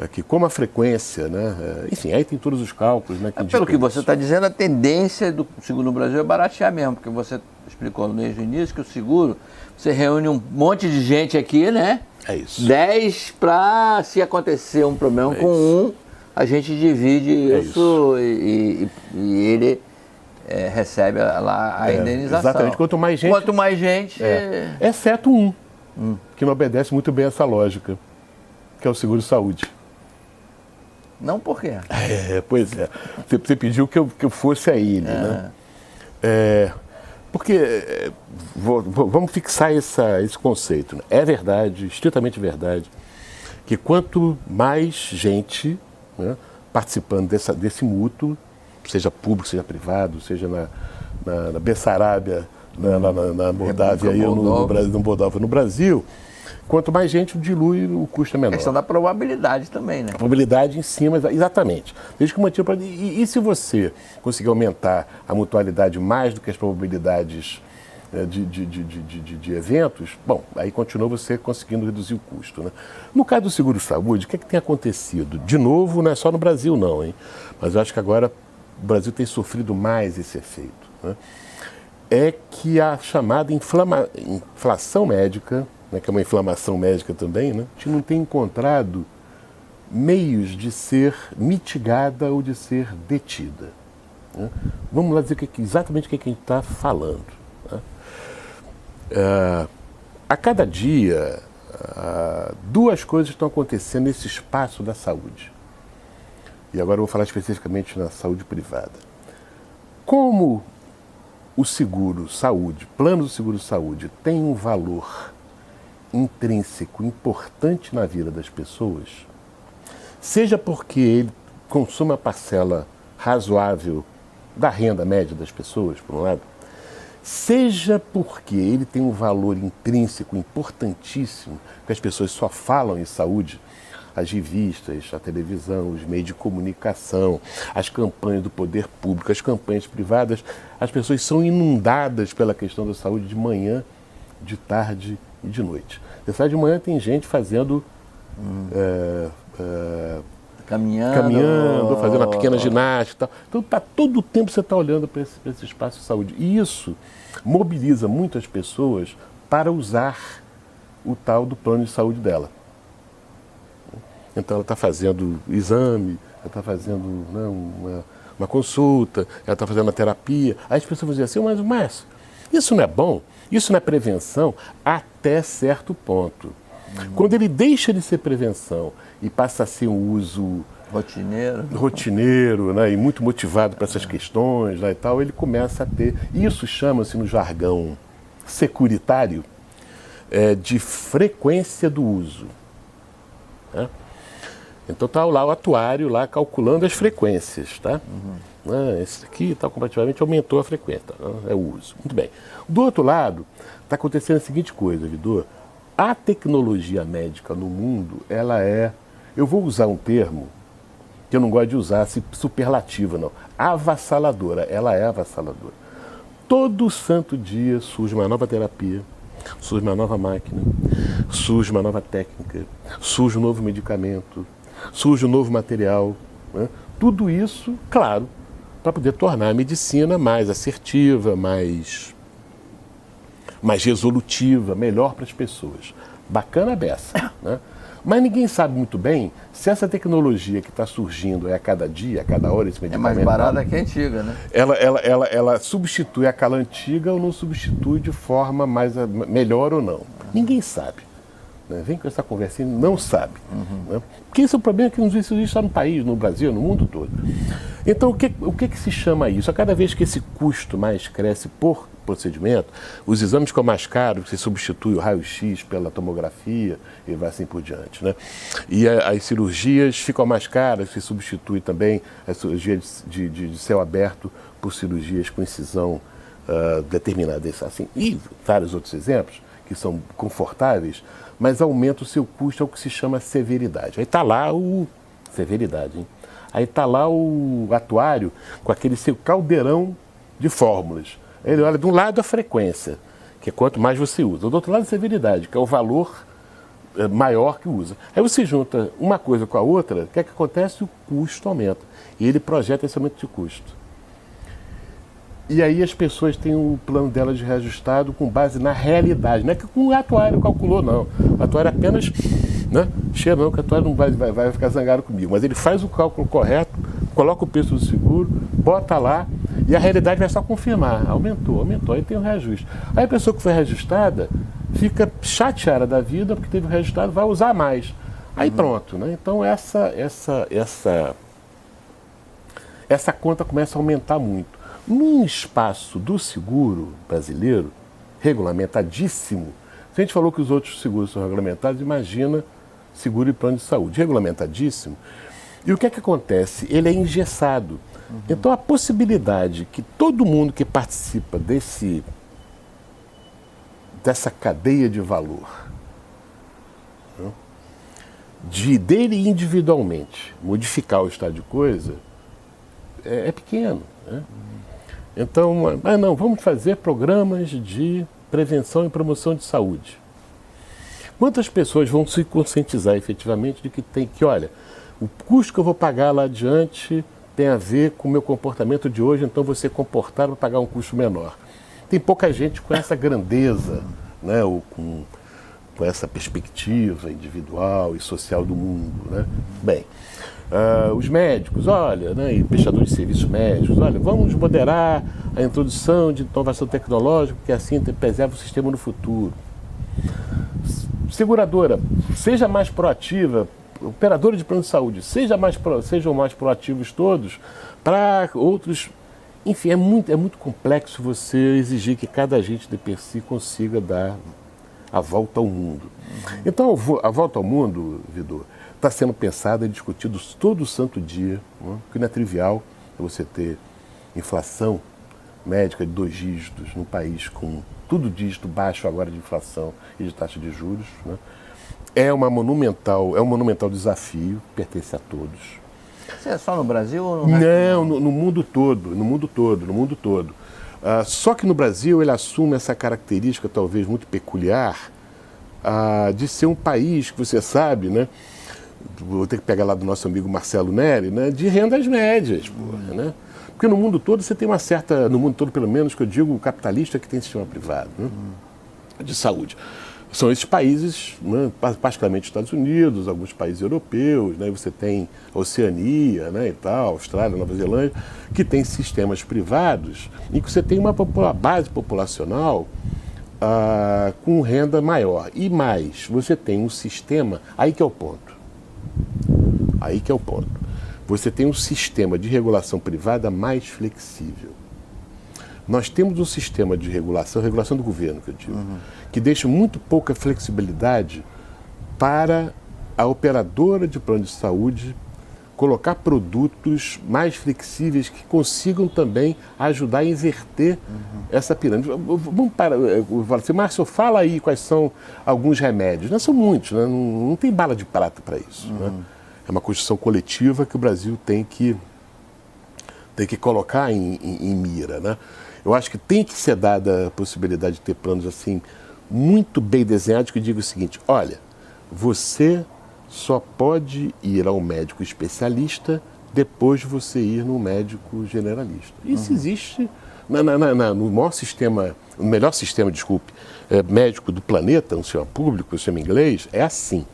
Que como a frequência, né? Enfim, aí tem todos os cálculos. Né, pelo que você está dizendo, a tendência do seguro no Brasil é baratear mesmo, porque você explicou desde o início que o seguro, você reúne um monte de gente aqui, né? É isso. 10 para, se acontecer um problema com um, a gente divide isso e ele recebe lá a indenização. Exatamente, quanto mais gente... Exceto um, que não obedece muito bem essa lógica, que é o seguro-saúde. Não, por quê? Pois é. Você pediu que eu fosse a ele, né? Porque, vamos fixar esse conceito. Né? É verdade, estritamente verdade, que quanto mais gente, né, participando desse mútuo, seja público, seja privado, seja na Bessarábia, na Moldávia, aí, no Brasil, quanto mais gente, dilui, o custo é menor. A questão da probabilidade também, né? A probabilidade em cima, exatamente. Desde que mantinha. E se você conseguir aumentar a mutualidade mais do que as probabilidades de eventos, bom, aí continua você conseguindo reduzir o custo. Né? No caso do seguro-saúde, o que tem acontecido? De novo, não é só no Brasil, não, hein? Mas eu acho que agora o Brasil tem sofrido mais esse efeito. Né? É que a chamada inflação médica, né, que é uma inflamação médica também, né, a gente não tem encontrado meios de ser mitigada ou de ser detida. Né? Vamos lá dizer exatamente o que a gente está falando. Né? A cada dia, duas coisas estão acontecendo nesse espaço da saúde. E agora eu vou falar especificamente na saúde privada. Como o seguro-saúde, plano do seguro-saúde, tem um valor intrínseco importante na vida das pessoas, seja porque ele consome uma parcela razoável da renda média das pessoas, por um lado, seja porque ele tem um valor intrínseco importantíssimo, que as pessoas só falam em saúde, as revistas, a televisão, os meios de comunicação, as campanhas do poder público, as campanhas privadas, as pessoas são inundadas pela questão da saúde de manhã, de tarde e de noite. Você sabe, de manhã tem gente fazendo... caminhando, fazendo uma pequena ginástica e tal. Então, todo o tempo você está olhando para esse espaço de saúde. E isso mobiliza muitas pessoas para usar o tal do plano de saúde dela. Então, ela está fazendo exame, ela está fazendo uma consulta, ela está fazendo uma terapia. Aí as pessoas vão dizer assim, mas isso não é bom? Isso não é prevenção? Até certo ponto. Quando ele deixa de ser prevenção e passa a ser um uso rotineiro, né, e muito motivado para essas questões, né, e tal, ele começa a ter, isso chama-se no jargão securitário, de frequência do uso. Né? Então está lá o atuário lá calculando as frequências, tá? Esse aqui comparativamente aumentou a frequência, é o uso. Muito bem. Do outro lado, está acontecendo a seguinte coisa, Vidor. A tecnologia médica no mundo, ela é, eu vou usar um termo que eu não gosto de usar, superlativa não, avassaladora, ela é avassaladora. Todo santo dia surge uma nova terapia, surge uma nova máquina, surge uma nova técnica, surge um novo medicamento, surge um novo material. Né? Tudo isso, claro, para poder tornar a medicina mais assertiva, mais resolutiva, melhor para as pessoas. Bacana a beça, né? Mas ninguém sabe muito bem se essa tecnologia que está surgindo a cada dia, a cada hora, esse medicamento... É mais barata que a antiga, né? Ela substitui aquela antiga ou não substitui de forma melhor ou não. Ninguém sabe. Né? Vem com essa conversinha, não sabe. Né? Porque esse é o problema que isso existe só no país, no Brasil, no mundo todo. Então, o que se chama isso? A cada vez que esse custo mais cresce por procedimento, os exames ficam mais caros, você substitui o raio-x pela tomografia e vai assim por diante. Né? E as cirurgias ficam mais caras, se substitui também a cirurgia de céu aberto por cirurgias com incisão determinada. Assim, e vários outros exemplos que são confortáveis, mas aumenta o seu custo, é o que se chama severidade. Aí está lá severidade, hein? Aí está lá o atuário com aquele seu caldeirão de fórmulas. Ele olha de um lado a frequência, que é quanto mais você usa. Do outro lado a severidade, que é o valor maior que usa. Aí você junta uma coisa com a outra, o que é que acontece? O custo aumenta. E ele projeta esse aumento de custo. E aí as pessoas têm o plano delas de reajustado com base na realidade. Não é que o atuário calculou, não. O atuário apenas... Né? Cheira não, que o atuário não vai ficar zangado comigo. Mas ele faz o cálculo correto, coloca o preço do seguro, bota lá, e a realidade vai só confirmar. Aumentou, aí tem o reajuste. Aí a pessoa que foi reajustada fica chateada da vida porque teve o reajustado, vai usar mais. Aí pronto. Né? Então essa conta começa a aumentar muito. Num espaço do seguro brasileiro, regulamentadíssimo, se a gente falou que os outros seguros são regulamentados, imagina seguro e plano de saúde. Regulamentadíssimo. E o que é que acontece? Ele é engessado. Então a possibilidade que todo mundo que participa dessa cadeia de valor, né, dele individualmente modificar o estado de coisa, é pequeno. Né? Então, vamos fazer programas de prevenção e promoção de saúde. Quantas pessoas vão se conscientizar efetivamente de que olha, o custo que eu vou pagar lá adiante tem a ver com o meu comportamento de hoje, então você comportar para pagar um custo menor. Tem pouca gente com essa grandeza, né, ou com com essa perspectiva individual e social do mundo, né? Bem, os médicos, olha, né, e prestadores de serviços médicos, olha, vamos moderar a introdução de inovação tecnológica, porque assim preserva o sistema no futuro. Seguradora, seja mais proativa, operadora de plano de saúde, sejam mais proativos todos para outros. Enfim, é muito complexo você exigir que cada agente de per si consiga dar a volta ao mundo. Então, a volta ao mundo, Vidor, está sendo pensada e discutida todo santo dia, né? Porque não é trivial você ter inflação médica de 2 dígitos num país com tudo dígito baixo agora de inflação e de taxa de juros, né? É um monumental desafio, pertence a todos. Isso é só no Brasil ou no Não, no mundo todo, no mundo todo. Só que no Brasil ele assume essa característica talvez muito peculiar de ser um país que você sabe, né? Vou ter que pegar lá do nosso amigo Marcelo Neri, né? De rendas médias, porra, né? Porque no mundo todo você tem uma certa, no mundo todo pelo menos, que eu digo capitalista que tem sistema privado, né? De saúde. São esses países, né, particularmente Estados Unidos, alguns países europeus, né, você tem a Oceania, né, e tal, Austrália, Nova Zelândia, que tem sistemas privados em que você tem uma base populacional com renda maior. E mais, você tem um sistema, aí que é o ponto. Você tem um sistema de regulação privada mais flexível. Nós temos um sistema de regulação do governo, que eu digo, que deixa muito pouca flexibilidade para a operadora de plano de saúde colocar produtos mais flexíveis que consigam também ajudar a inverter essa pirâmide. Vamos para, assim, Márcio, fala aí quais são alguns remédios. Não são muitos, né? Não tem bala de prata para isso. Né? É uma construção coletiva que o Brasil tem que colocar em mira, né? Eu acho que tem que ser dada a possibilidade de ter planos assim muito bem desenhados que digam o seguinte: olha, você só pode ir ao médico especialista depois de você ir no médico generalista. Isso existe no maior sistema, no melhor sistema, médico do planeta, um sistema público, um sistema inglês, é assim,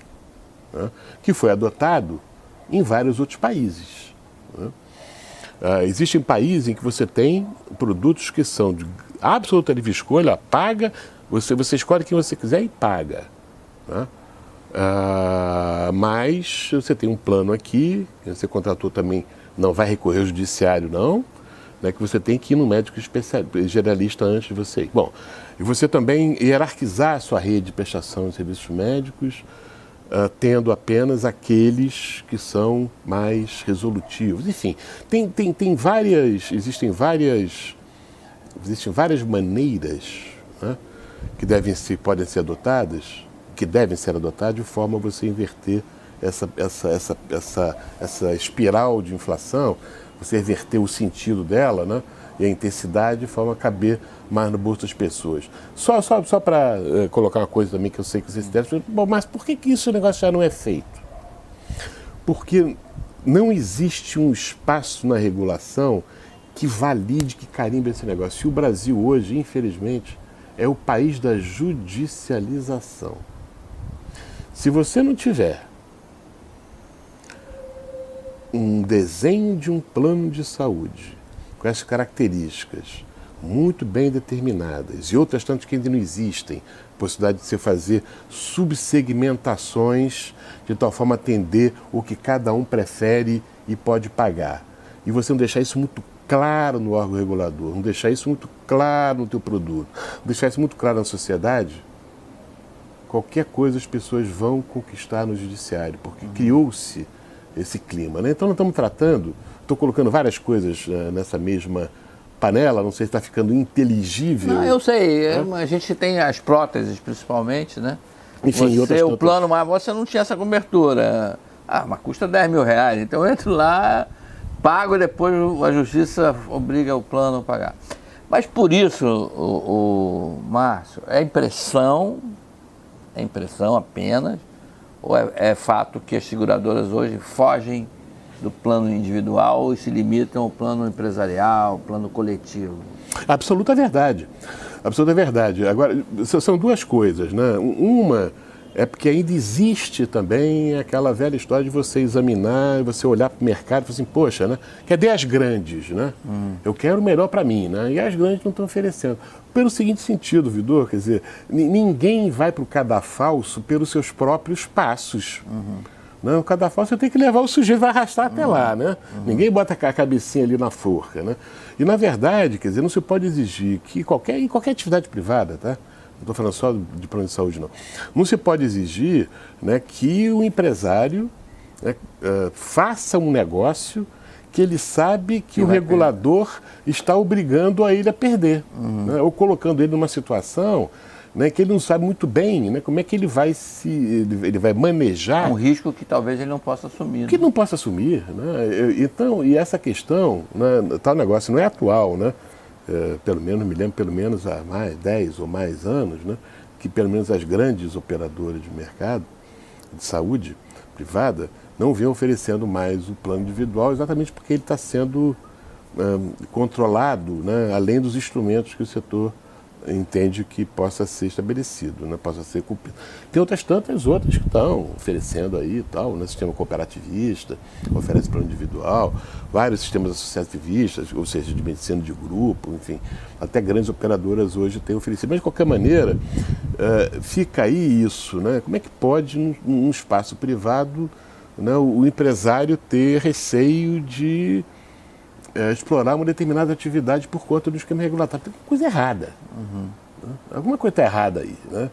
né? Que foi adotado em vários outros países, né? Existem países em que você tem produtos que são de absoluta livre escolha, paga, você escolhe quem você quiser e paga, né? Mas você tem um plano aqui, que você contratou também, não vai recorrer ao judiciário não, né, que você tem que ir no médico generalista antes de você ir. Bom, e você também hierarquizar a sua rede de prestação de serviços médicos, tendo apenas aqueles que são mais resolutivos. Enfim, existem várias maneiras, né, que podem ser adotadas, de forma a você inverter essa espiral de inflação, você inverter o sentido dela, né, e a intensidade de forma a caber mais no bolso das pessoas. Só para colocar uma coisa também que eu sei que vocês devem, bom, mas por que isso o negócio já não é feito? Porque não existe um espaço na regulação que valide, que carimbe esse negócio. E o Brasil hoje, infelizmente, é o país da judicialização. Se você não tiver um desenho de um plano de saúde com essas características muito bem determinadas e outras tantas que ainda não existem, possibilidade de você fazer subsegmentações de tal forma a atender o que cada um prefere e pode pagar. E você não deixar isso muito claro no órgão regulador, não deixar isso muito claro no teu produto, não deixar isso muito claro na sociedade, qualquer coisa as pessoas vão conquistar no judiciário, porque criou-se esse clima, né? Então nós estamos tratando, estou colocando várias coisas nessa mesma panela, não sei se está ficando inteligível. Não, eu sei, a gente tem as próteses principalmente, né? Enfim, o plano, mas você não tinha essa cobertura. Mas custa R$10.000, então eu entro lá, pago e depois a justiça obriga o plano a pagar. Mas por isso, Márcio, é impressão apenas, ou é fato que as seguradoras hoje fogem do plano individual e se limitam ao plano empresarial, ao plano coletivo? Absoluta verdade. Agora, são duas coisas, né? Uma é porque ainda existe também aquela velha história de você examinar, você olhar para o mercado e falar assim, poxa, né? Cadê as grandes, né? Eu quero o melhor para mim, né? E as grandes não estão oferecendo. Pelo seguinte sentido, Vidor, quer dizer, ninguém vai para o cadafalso pelos seus próprios passos. Não, o cadafalso você tem que levar o sujeito, vai arrastar até lá, né? Ninguém bota a cabecinha ali na forca, né? E, na verdade, quer dizer, não se pode exigir que em qualquer atividade privada, tá? Não estou falando só de plano de saúde, não. Não se pode exigir, né, que o empresário, né, faça um negócio que ele sabe que o regulador está obrigando a ele a perder, né, ou colocando ele numa situação, né, que ele não sabe muito bem, né, como é que ele vai ele vai manejar. É um risco que talvez ele não possa assumir. Que não possa assumir, né? Então, e essa questão, né, tal negócio não é atual, né? Pelo menos, me lembro, pelo menos há mais 10 ou mais anos, né, que pelo menos as grandes operadoras de mercado de saúde privada não vêm oferecendo mais o plano individual, exatamente porque ele está sendo controlado, né, além dos instrumentos que o setor entende que possa ser estabelecido, né, possa ser cumprido. Tem outras tantas outras que estão oferecendo aí e tal, né, sistema cooperativista, oferece plano individual, vários sistemas associativistas, ou seja, de medicina de grupo, enfim, até grandes operadoras hoje têm oferecido. Mas, de qualquer maneira, fica aí isso, né, como é que pode, num espaço privado, né, o empresário ter receio de explorar uma determinada atividade por conta do esquema regulatório? Tem coisa errada. Né? Alguma coisa está errada aí, né?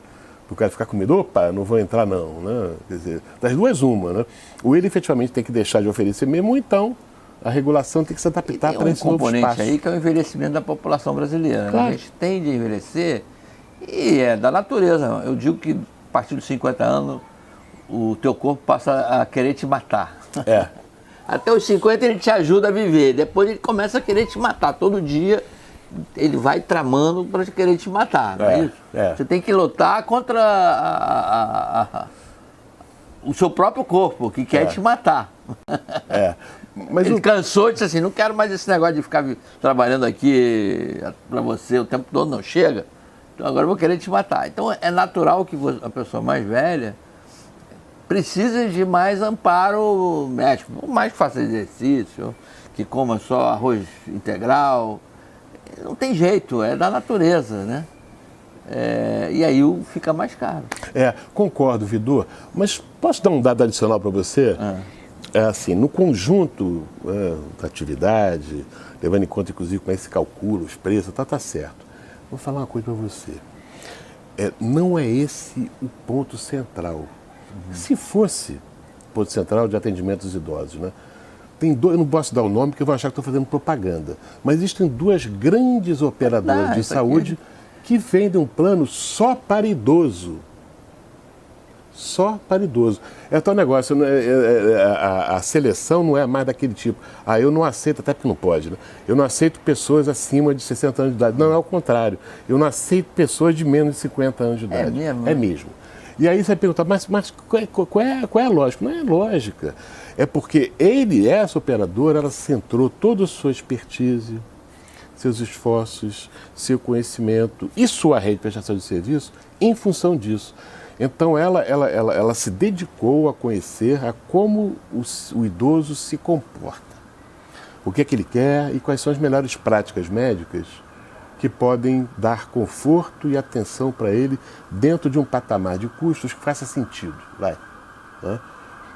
O cara ficar com medo, opa, não vou entrar não, né? Quer dizer, das duas uma, né? Ou ele efetivamente tem que deixar de oferecer mesmo, ou então a regulação tem que se adaptar para esse novo espaço. Tem um componente aí que é o envelhecimento da população brasileira. Claro. A gente tende a envelhecer e é da natureza. Eu digo que a partir dos 50 anos o teu corpo passa a querer te matar. Até os 50 ele te ajuda a viver, depois ele começa a querer te matar. Todo dia ele vai tramando para querer te matar, não é isso? Você tem que lutar contra o seu próprio corpo, que quer te matar. Mas ele cansou e disse assim, não quero mais esse negócio de ficar trabalhando aqui para você o tempo todo, não chega. Então agora eu vou querer te matar. Então é natural que a pessoa mais velha precisa de mais amparo médico, mais que faça exercício, que coma só arroz integral. Não tem jeito, é da natureza, né? E aí fica mais caro. Concordo, Vidor, mas posso dar um dado adicional para você? Assim, no conjunto da atividade, levando em conta inclusive como é que se calcula os preços, tá certo. Vou falar uma coisa para você. Não é esse o ponto central. Se fosse ponto central de atendimento aos idosos, né? Eu não posso dar o nome porque eu vou achar que estou fazendo propaganda, mas existem duas grandes operadoras de saúde que vendem um plano só para idoso. Só para idoso. É tal negócio, a seleção não é mais daquele tipo. Eu não aceito, até porque não pode, né? Eu não aceito pessoas acima de 60 anos de idade. Não, é o contrário. Eu não aceito pessoas de menos de 50 anos de idade. É mesmo? É mesmo. E aí você vai perguntar, mas qual é a lógica? Não é lógica. É porque essa operadora, ela centrou toda a sua expertise, seus esforços, seu conhecimento e sua rede de prestação de serviço em função disso. Então ela se dedicou a conhecer como o idoso se comporta, o que é que ele quer e quais são as melhores práticas médicas que podem dar conforto e atenção para ele dentro de um patamar de custos que faça sentido. Né?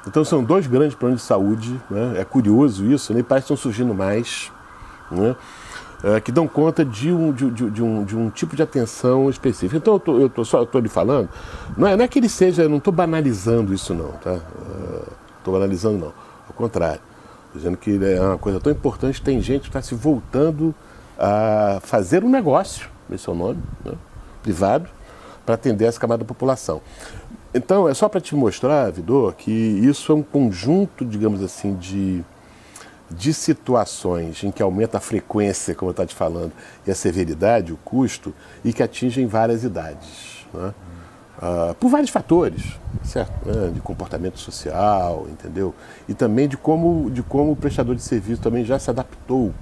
Então são dois grandes planos de saúde, né? É curioso isso, né? E parece que estão surgindo mais, né? Que dão conta de um tipo de atenção específica. Então eu estou lhe falando, não é que ele seja, eu não estou banalizando isso não, tá? Estou banalizando não, ao contrário, dizendo que é uma coisa tão importante, tem gente que está se voltando a fazer um negócio, esse é o nome, né, privado, para atender essa camada da população. Então, é só para te mostrar, Vidor, que isso é um conjunto, digamos assim, de situações em que aumenta a frequência, como eu estava te falando, e a severidade, o custo, e que atingem várias idades, né? Por vários fatores, certo? De comportamento social, entendeu? E também de como o prestador de serviço também já se adaptou,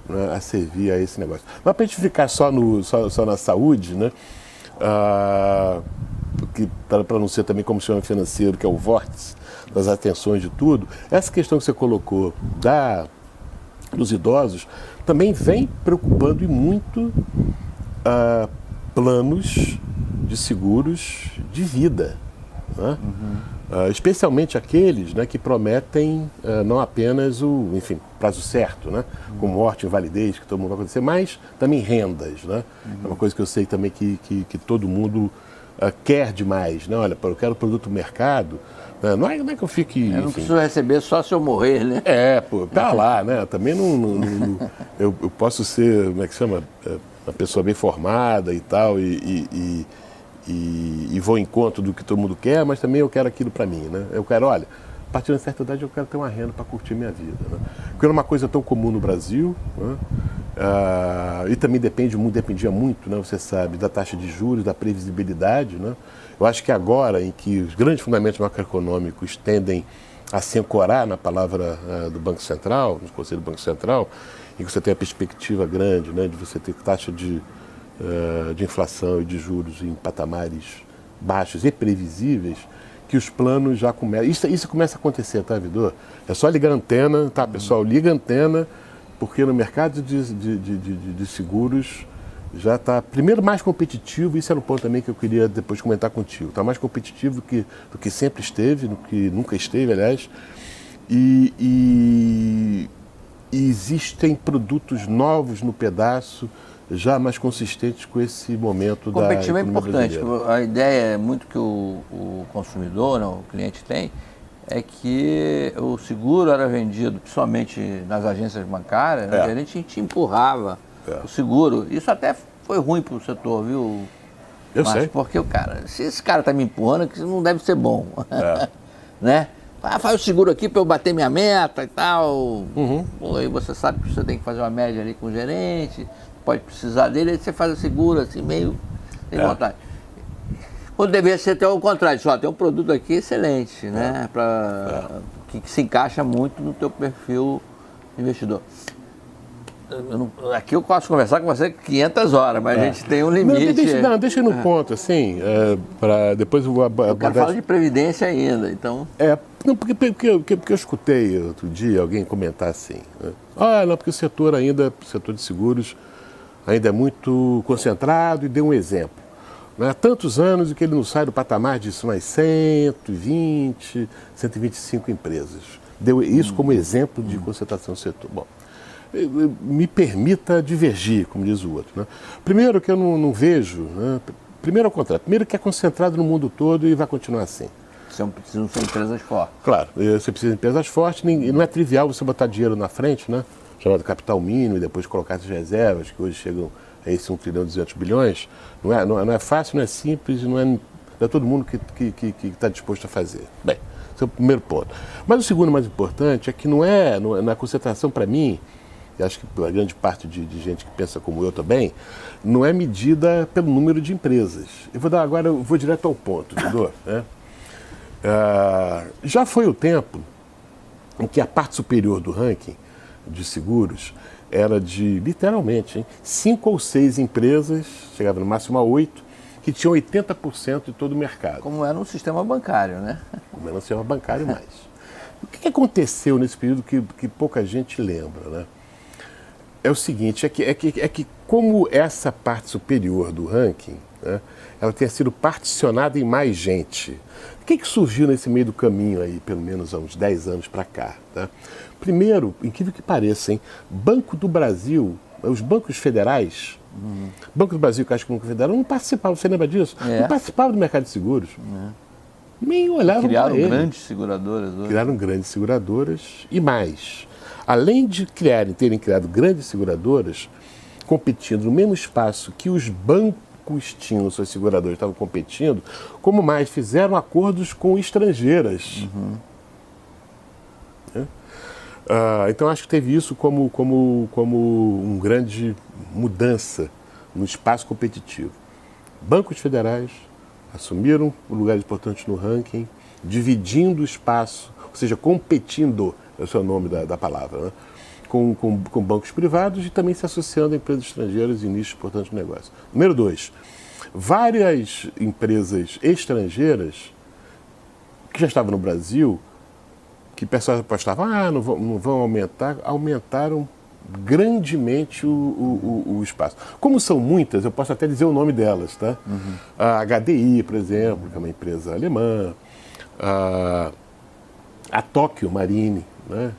né, a servir a esse negócio. Mas para a gente ficar só na saúde, né, para não ser também como sistema financeiro, que é o vórtice das atenções de tudo, essa questão que você colocou dos idosos também vem preocupando e muito planos de seguros de vida, né? Especialmente aqueles, né, que prometem não apenas o prazo certo, né, com morte, invalidez, que todo mundo vai acontecer, mas também rendas, né? É uma coisa que eu sei também que todo mundo quer demais, né? Olha, eu quero produto do mercado, né? Não é que eu fique... Eu não preciso receber só se eu morrer, né? Pô, tá lá, né? Também eu posso ser, como é que chama, uma pessoa bem formada e tal, e vou em conta do que todo mundo quer, mas também eu quero aquilo para mim, né? Eu quero, olha, a partir de uma certa idade eu quero ter uma renda para curtir minha vida, né? Porque era uma coisa tão comum no Brasil, né? E também dependia muito, né? Você sabe, da taxa de juros, da previsibilidade, né? Eu acho que agora, em que os grandes fundamentos macroeconômicos tendem a se ancorar na palavra do Banco Central, no Conselho do Banco Central, em que você tem a perspectiva grande, né, de você ter taxa de inflação e de juros em patamares baixos e previsíveis, que os planos já começam... Isso começa a acontecer, tá, Vidor? É só ligar a antena, tá, pessoal? Liga a antena, porque no mercado de seguros já está, primeiro, mais competitivo. Isso era um ponto também que eu queria depois comentar contigo. Está mais competitivo do que sempre esteve, do que nunca esteve, aliás. E existem produtos novos no pedaço, já mais consistentes com esse momento da competitivo é economia importante. brasileira. A ideia é muito que o consumidor, não, o cliente tem, é que o seguro era vendido, principalmente nas agências bancárias, né? A gente te empurrava o seguro. Isso até foi ruim para o setor, viu? Eu sei. Porque se esse cara está me empurrando, isso não deve ser bom. Né? Faz o seguro aqui para eu bater minha meta e tal. Pô, aí você sabe que você tem que fazer uma média ali com o gerente, pode precisar dele, aí você faz o seguro assim, meio sem vontade. Quando deveria ser até o contrário, só tem um produto aqui excelente, né? Que se encaixa muito no teu perfil investidor. Aqui eu posso conversar com você 500 horas, mas a gente tem um limite. Deixa no ponto, assim, para depois eu vou abordar... Eu quero falar de previdência ainda, então... Porque eu escutei outro dia alguém comentar assim, né? Não, porque o setor de seguros ainda é muito concentrado, e deu um exemplo. Né? Há tantos anos que ele não sai do patamar disso, mais 120, 125 empresas. Deu isso como exemplo de concentração do setor. Bom, me permita divergir, como diz o outro. Né? Primeiro que eu não vejo, né? Primeiro ao contrário, primeiro que é concentrado no mundo todo e vai continuar assim. Precisam ser empresas fortes. Claro, você precisa de empresas fortes, e não é trivial você botar dinheiro na frente, né? Chamado capital mínimo, e depois colocar essas reservas, que hoje chegam a esse 1 trilhão e 200 bilhões. Não é fácil, não é simples, não é todo mundo que está disposto a fazer. Bem, esse é o primeiro ponto. Mas o segundo mais importante é que não é na concentração, para mim, e acho que a grande parte de gente que pensa como eu também, não é medida pelo número de empresas. Eu vou direto ao ponto, entendeu? Né? Já foi o tempo em que a parte superior do ranking de seguros era de, literalmente, 5 ou 6 empresas, chegava no máximo a 8, que tinham 80% de todo o mercado. Como era um sistema bancário, né? Como era um sistema bancário mais. O que aconteceu nesse período que pouca gente lembra, né? É o seguinte, é que como essa parte superior do ranking, né, ela tenha sido particionada em mais gente. O que surgiu nesse meio do caminho aí, pelo menos há uns 10 anos para cá? Tá? Primeiro, incrível que pareça, hein, Banco do Brasil, os bancos federais, Banco do Brasil e Caixa Econômica Federal não participavam, você lembra disso? Não participavam do mercado de seguros. Nem olhavam para ele. Criaram grandes seguradoras hoje. Criaram grandes seguradoras e mais. Além de terem criado grandes seguradoras, competindo no mesmo espaço que os bancos tinham, suas seguradoras estavam competindo, como mais, fizeram acordos com estrangeiras. Então acho que teve isso como uma grande mudança no espaço competitivo. Bancos federais assumiram um lugar importante no ranking, dividindo o espaço, ou seja, competindo, esse é o nome da palavra, né? com bancos privados e também se associando a empresas estrangeiras e nichos importantes do negócio. Número 2, várias empresas estrangeiras que já estavam no Brasil, que pessoas apostavam, não vão aumentar, aumentaram grandemente o espaço. Como são muitas, eu posso até dizer o nome delas, tá? A HDI, por exemplo, que é uma empresa alemã, a Tokyo Marine, né?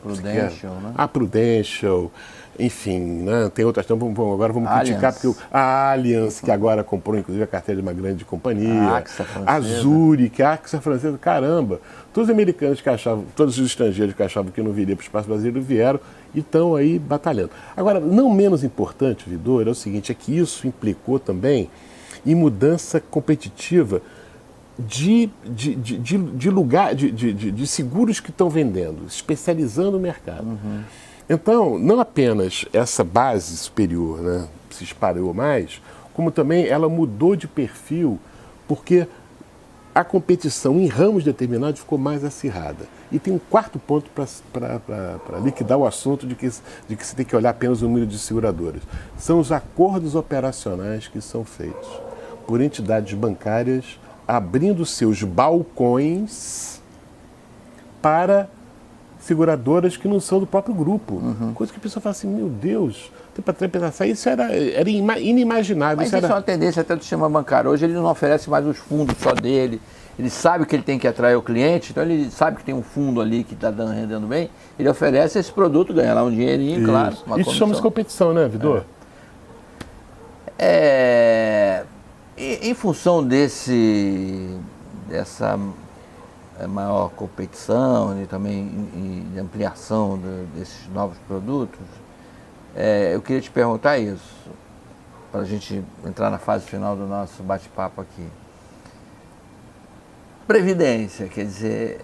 Prudential, né? A Prudential, enfim, né? Tem outras. Então, agora vamos criticar, porque a Allianz, que agora comprou, inclusive, a carteira de uma grande companhia. A AXA francesa. A Zurich, a AXA francesa, caramba. Todos os americanos que achavam, todos os estrangeiros que achavam que não viria para o espaço brasileiro vieram e estão aí batalhando. Agora, não menos importante, Vidor, é o seguinte, é que isso implicou também em mudança competitiva de lugar, de seguros que estão vendendo, especializando o mercado. Então, não apenas essa base superior, né, se espalhou mais, como também ela mudou de perfil, porque a competição em ramos determinados ficou mais acirrada. E tem um quarto ponto para liquidar o assunto de que se tem que olhar apenas o número de seguradoras. São os acordos operacionais que são feitos por entidades bancárias abrindo seus balcões para seguradoras que não são do próprio grupo. Coisa que a pessoa fala assim, meu Deus, para pensar, isso era inimaginável. Mas isso é uma tendência até do sistema bancário. Hoje ele não oferece mais os fundos só dele. Ele sabe que ele tem que atrair o cliente, então ele sabe que tem um fundo ali que está rendendo bem. Ele oferece esse produto, ganha lá um dinheirinho, isso. Claro. Isso chama-se competição, né, Vidor? Em função dessa maior competição e também de ampliação desses novos produtos, eu queria te perguntar isso, para a gente entrar na fase final do nosso bate-papo aqui. Previdência, quer dizer,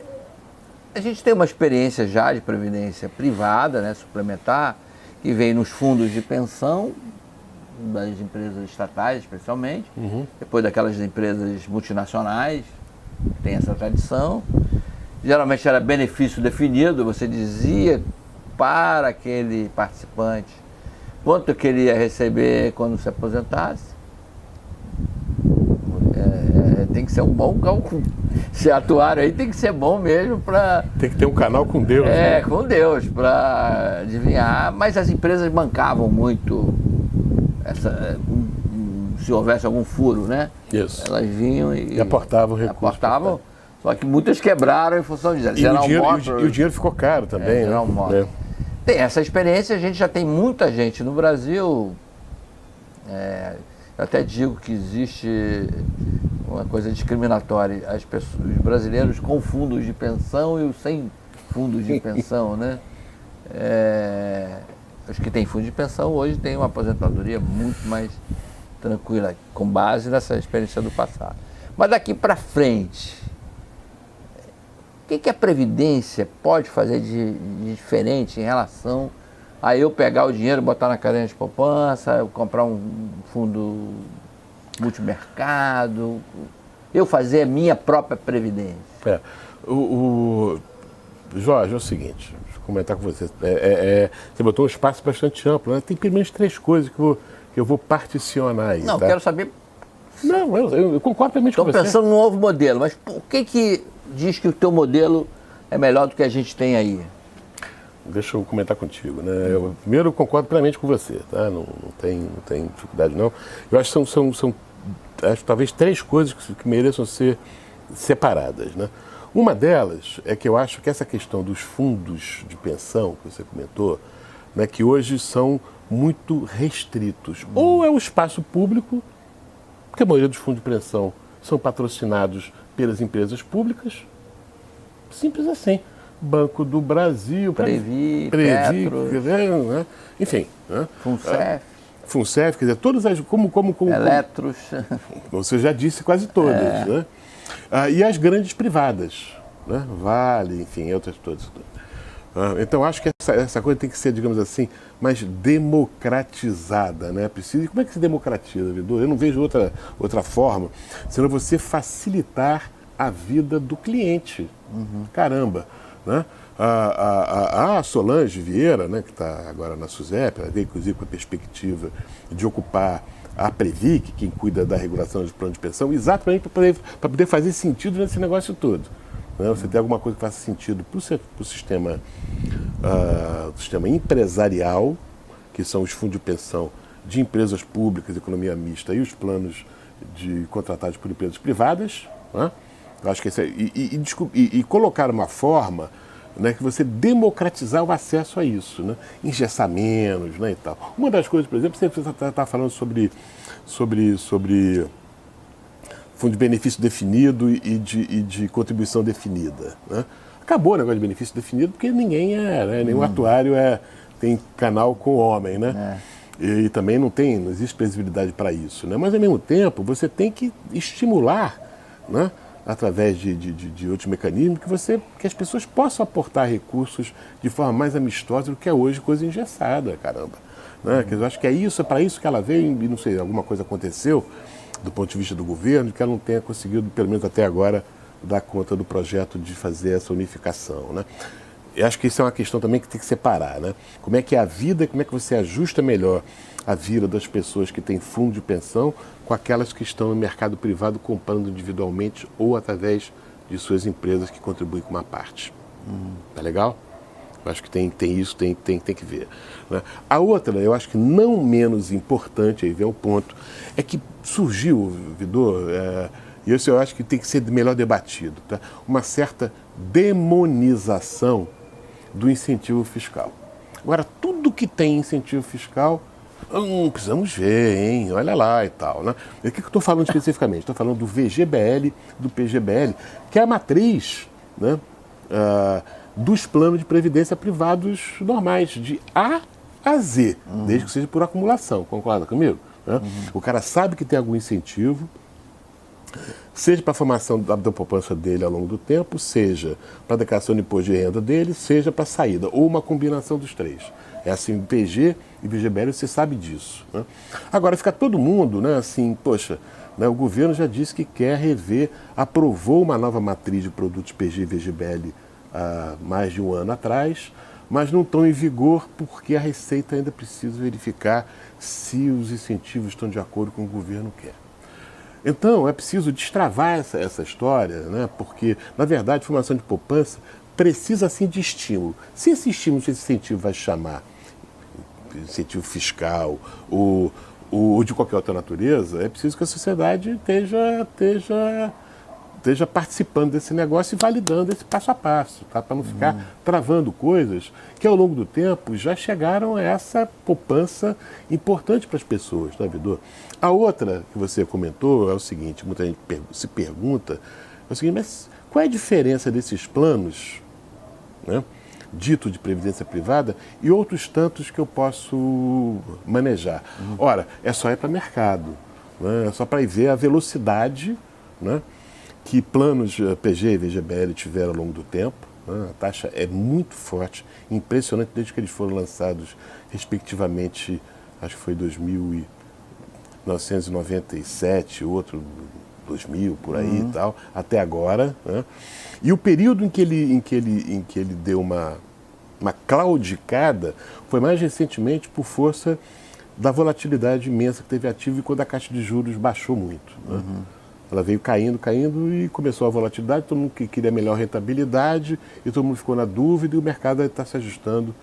a gente tem uma experiência já de previdência privada, né, suplementar, que veio nos fundos de pensão, das empresas estatais especialmente, depois daquelas empresas multinacionais, tem essa tradição. Geralmente era benefício definido, você dizia para aquele participante quanto que ele ia receber quando se aposentasse. Tem que ser um bom cálculo. Se atuário aí tem que ser bom mesmo para... Tem que ter um canal com Deus. Né? Com Deus, para adivinhar. Mas as empresas bancavam muito se houvesse algum furo, né? Isso. Elas vinham e aportavam recursos. Aportavam, só que muitas quebraram em função disso. E o dinheiro ficou caro também, né? Tem essa experiência, a gente já tem muita gente no Brasil. Eu até digo que existe uma coisa discriminatória. Os brasileiros com fundos de pensão e os sem fundos de pensão, né? Os que têm fundo de pensão hoje têm uma aposentadoria muito mais tranquila, com base nessa experiência do passado. Mas daqui para frente, o que a Previdência pode fazer de diferente em relação a eu pegar o dinheiro, botar na cadeia de poupança, eu comprar um fundo multimercado, eu fazer a minha própria Previdência? Jorge, é o seguinte, deixa eu comentar com você. Você botou um espaço bastante amplo, né? Tem pelo menos 3 coisas que eu vou particionar aí. Não, tá? quero saber. Não, eu concordo plenamente com você. Estou pensando num novo modelo, mas por que diz que o teu modelo é melhor do que a gente tem aí? Deixa eu comentar contigo, né? Primeiro, eu concordo plenamente com você, tá? Não tem dificuldade, não. Eu acho que são talvez 3 coisas que mereçam ser separadas, né? Uma delas é que eu acho que essa questão dos fundos de pensão, que você comentou, né, que hoje são muito restritos. Ou é o espaço público, porque a maioria dos fundos de pensão são patrocinados pelas empresas públicas, simples assim. Banco do Brasil, Previ, Petro, né? Enfim. Né? FUNCEF, quer dizer, todas as... Como Eletros. Você já disse quase todas, né? E as grandes privadas, né? Vale, enfim, outras todas. Então, acho que essa coisa tem que ser, digamos assim, mais democratizada, né? Como é que se democratiza, Vidor? Eu não vejo outra forma, senão você facilitar a vida do cliente. Caramba! Né? A Solange Vieira, né, que está agora na SUSEP, ela veio inclusive com a perspectiva de ocupar a Previc, quem cuida da regulação dos planos de pensão, exatamente para poder fazer sentido nesse negócio todo. Né? Você tem alguma coisa que faça sentido para o sistema empresarial, que são os fundos de pensão de empresas públicas, economia mista e os planos contratados por empresas privadas. Né? Eu acho que e colocar uma forma, né, que você democratizar o acesso a isso, né? Engessar menos, né, e tal. Uma das coisas, por exemplo, você está falando sobre fundo de benefício definido e de contribuição definida. Né? Acabou o negócio de benefício definido porque ninguém nenhum atuário tem canal com homem, né? E também não existe previsibilidade para isso, né? Mas ao mesmo tempo você tem que estimular, né, através de outros mecanismos, que as pessoas possam aportar recursos de forma mais amistosa do que é hoje, coisa engessada, caramba. Né? Eu acho que para isso que ela veio, e não sei, alguma coisa aconteceu do ponto de vista do governo, que ela não tenha conseguido, pelo menos até agora, dar conta do projeto de fazer essa unificação. Né? Eu acho que isso é uma questão também que tem que separar. Né? Como é que é a vida, como é que você ajusta melhor a vida das pessoas que têm fundo de pensão com aquelas que estão no mercado privado comprando individualmente ou através de suas empresas que contribuem com uma parte. Tá legal? Eu acho que tem isso, tem que ver. Né? A outra, eu acho que não menos importante, aí vem o ponto, é que surgiu, Vidor, e isso eu acho que tem que ser melhor debatido, tá? Uma certa demonização do incentivo fiscal. Agora, tudo que tem incentivo fiscal, precisamos ver, hein? Olha lá e tal, né? E o que eu estou falando especificamente? Estou falando do VGBL, do PGBL, que é a matriz, né, dos planos de previdência privados normais, de A a Z, desde que seja por acumulação. Concorda comigo? Né? O cara sabe que tem algum incentivo, seja para a formação da poupança dele ao longo do tempo, seja para a declaração de imposto de renda dele, seja para a saída, ou uma combinação dos três. É assim, PG e VGBL, você sabe disso. Né? Agora, fica todo mundo, né, assim, poxa, né, o governo já disse que quer rever, aprovou uma nova matriz de produtos PG e VGBL há mais de um ano atrás, mas não estão em vigor porque a Receita ainda precisa verificar se os incentivos estão de acordo com o que o governo quer. Então, é preciso destravar essa história, né? Porque, na verdade, a formação de poupança precisa, sim, de estímulo. Se esse estímulo, se esse incentivo vai chamar incentivo fiscal ou de qualquer outra natureza, é preciso que a sociedade esteja participando desse negócio e validando esse passo a passo, tá? Para não ficar travando coisas que, ao longo do tempo, já chegaram a essa poupança importante para as pessoas, tá, Vidor? A outra que você comentou é o seguinte, muita gente se pergunta, é o seguinte, mas qual é a diferença desses planos, né, dito de previdência privada, e outros tantos que eu posso manejar? Ora, é só ir para o mercado, né? É só para ir ver a velocidade, né, que planos PG e VGBL tiveram ao longo do tempo. Né? A taxa é muito forte, impressionante, desde que eles foram lançados, respectivamente, acho que foi 1997, outro 2000, por aí e tal, até agora. Né? E o período em que ele deu uma claudicada foi mais recentemente por força da volatilidade imensa que teve ativo e quando a taxa de juros baixou muito. Né? Ela veio caindo e começou a volatilidade, todo mundo queria melhor rentabilidade e todo mundo ficou na dúvida e o mercado está se ajustando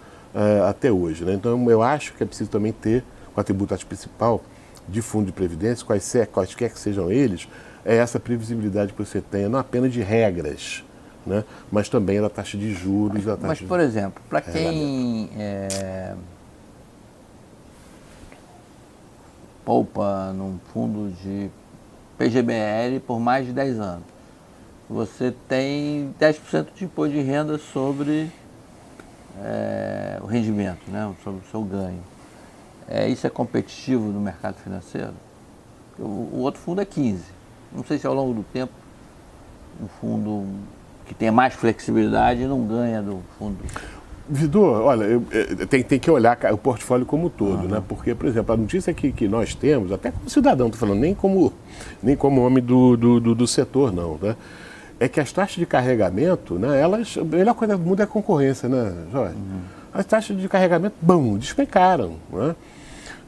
até hoje. Né? Então, eu acho que é preciso também ter o atributo principal de fundo de previdência, quaisquer que sejam eles, é essa previsibilidade que você tenha, não apenas de regras, né? Mas também da taxa de juros. Mas, por exemplo, para quem poupa num fundo de PGBL por mais de 10 anos, você tem 10% de imposto de renda sobre o rendimento, né? Sobre o seu ganho. Isso é competitivo no mercado financeiro? O outro fundo é 15%. Não sei se ao longo do tempo um fundo que tenha mais flexibilidade não ganha do fundo. Vidor, olha, tem que olhar o portfólio como um todo, né? Porque, por exemplo, a notícia que nós temos, até como cidadão, estou falando, nem como homem do setor, não, né? é que as taxas de carregamento, né, a melhor coisa do mundo é a concorrência, né, Jorge? As taxas de carregamento, despencaram, né?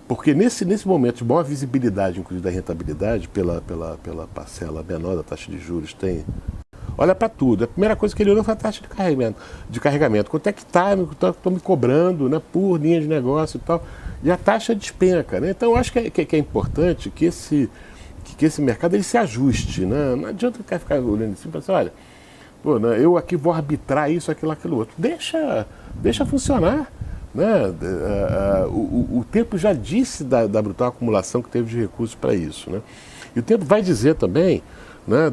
Porque nesse momento de maior visibilidade, inclusive da rentabilidade, pela parcela menor da taxa de juros, olha para tudo. A primeira coisa que ele olhou foi a taxa de carregamento. Quanto é que estão me cobrando, né, por linha de negócio e tal. E a taxa despenca, né? Então eu acho que é importante que esse mercado ele se ajuste, né? Não adianta ficar olhando assim e falar assim, olha, pô, né, eu aqui vou arbitrar isso, aquilo, aquilo outro. Deixa funcionar. Né? O tempo já disse da brutal acumulação que teve de recursos para isso. Né? E o tempo vai dizer também, né,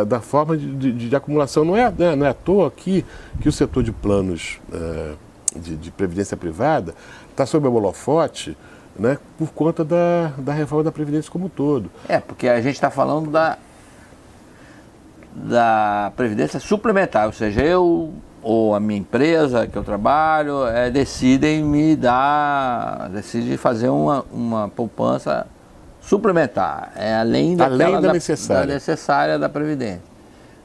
da forma de acumulação. Não é à toa que o setor de planos de previdência privada está sob o holofote, né, por conta da reforma da Previdência como um todo. Porque a gente está falando da Previdência suplementar, ou seja, eu ou a minha empresa que eu trabalho decidem fazer uma poupança suplementar, além da necessária da Previdência.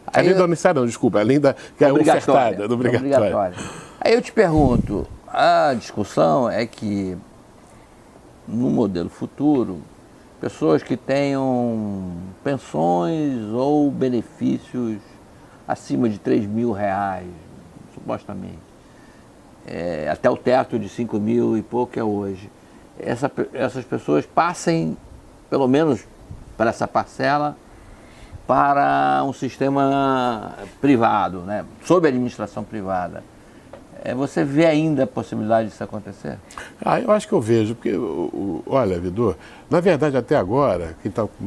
Além da necessária, não, desculpa, além da que é ofertada, do obrigatório. Aí eu te pergunto, a discussão é que no modelo futuro, pessoas que tenham pensões ou benefícios acima de R$3.000, supostamente, até o teto de 5.000 e pouco é hoje, essas pessoas passem, pelo menos para essa parcela, para um sistema privado, né, sob administração privada. Você vê ainda a possibilidade disso acontecer? Eu acho que eu vejo, porque, olha, Vidor, na verdade até agora,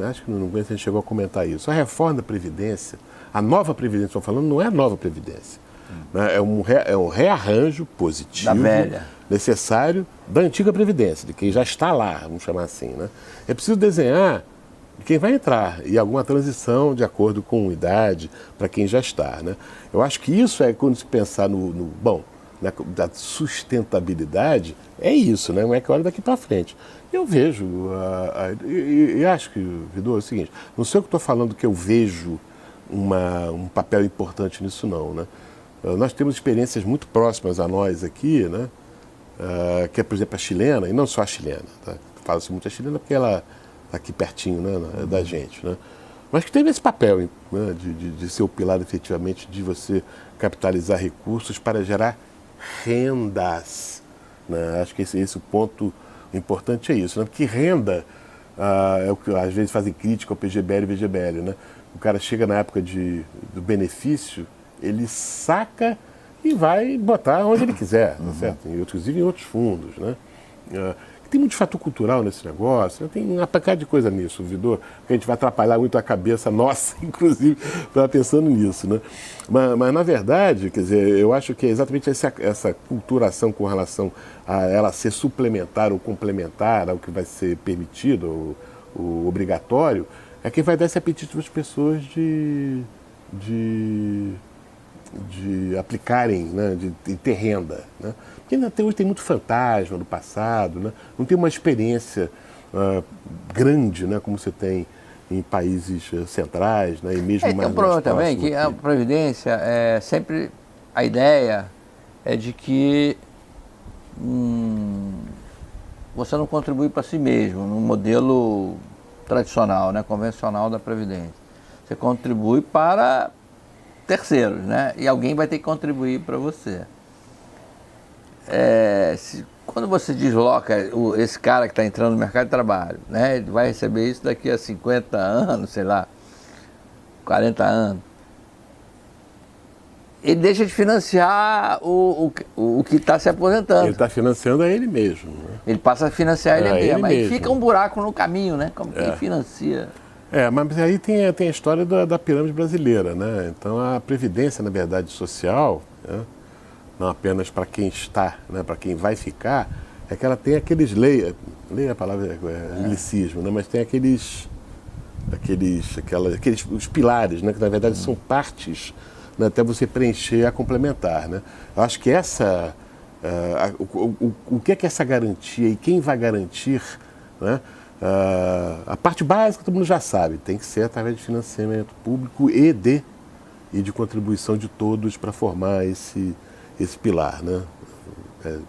acho que não conhece, a gente chegou a comentar isso, a reforma da Previdência, a nova Previdência, estou falando, não é a nova Previdência. Né? É um rearranjo positivo, da velha, necessário da antiga Previdência, de quem já está lá, vamos chamar assim. Né? É preciso desenhar de quem vai entrar e alguma transição de acordo com a idade para quem já está. Né? Eu acho que isso é quando se pensar da sustentabilidade, é isso, né? Não é que olha daqui para frente. Eu vejo, e acho que, Vidor, é o seguinte, não sei o que estou falando que eu vejo um papel importante nisso não, né? Nós temos experiências muito próximas a nós aqui, né? Que é, por exemplo, a chilena, e não só a chilena, tá? Fala-se muito a chilena porque ela está aqui pertinho, né, da gente, né? Mas que teve esse papel, né, de ser o pilar efetivamente de você capitalizar recursos para gerar rendas. Né? Acho que esse ponto importante é isso, né? Porque renda é o que às vezes fazem crítica ao PGBL e VGBL. Né? O cara chega na época do benefício, ele saca e vai botar onde ele quiser, tá certo? Inclusive em outros fundos. Né? Tem muito fator cultural nesse negócio, né? Tem uma pancada de coisa nisso, Vidor, que a gente vai atrapalhar muito a cabeça nossa, inclusive, para pensando nisso. Né? Mas, na verdade, quer dizer, eu acho que é exatamente essa culturação com relação a ela ser suplementar ou complementar ao que vai ser permitido, ou obrigatório, é que vai dar esse apetite para as pessoas de aplicarem, né, de ter renda. Né? Porque ainda hoje tem muito fantasma do passado, né? Não tem uma experiência grande, né, como você tem em países centrais, né, e mesmo mais tem um problema também, próximos que a Previdência, sempre a ideia é de que você não contribui para si mesmo, no modelo tradicional, né, convencional da Previdência. Você contribui para terceiros, né? E alguém vai ter que contribuir para você. Quando você desloca esse cara que está entrando no mercado de trabalho, né? Ele vai receber isso daqui a 50 anos, sei lá, 40 anos. Ele deixa de financiar o que está se aposentando. Ele está financiando a ele mesmo. Né? Ele passa a financiar ele mesmo. Mas mesmo. Fica um buraco no caminho, né? Como quem financia. Mas aí tem a história da pirâmide brasileira, né? Então a previdência, na verdade, social, né? Não apenas para quem está, né? Para quem vai ficar, é que ela tem aqueles lei a palavra anglicismo, né? Mas tem aqueles os pilares, né? Que na verdade são partes, né? Até você preencher a complementar, né? Eu acho que o que é essa garantia e quem vai garantir, né? A parte básica todo mundo já sabe, tem que ser através de financiamento público e de e de contribuição de todos para formar esse pilar, né?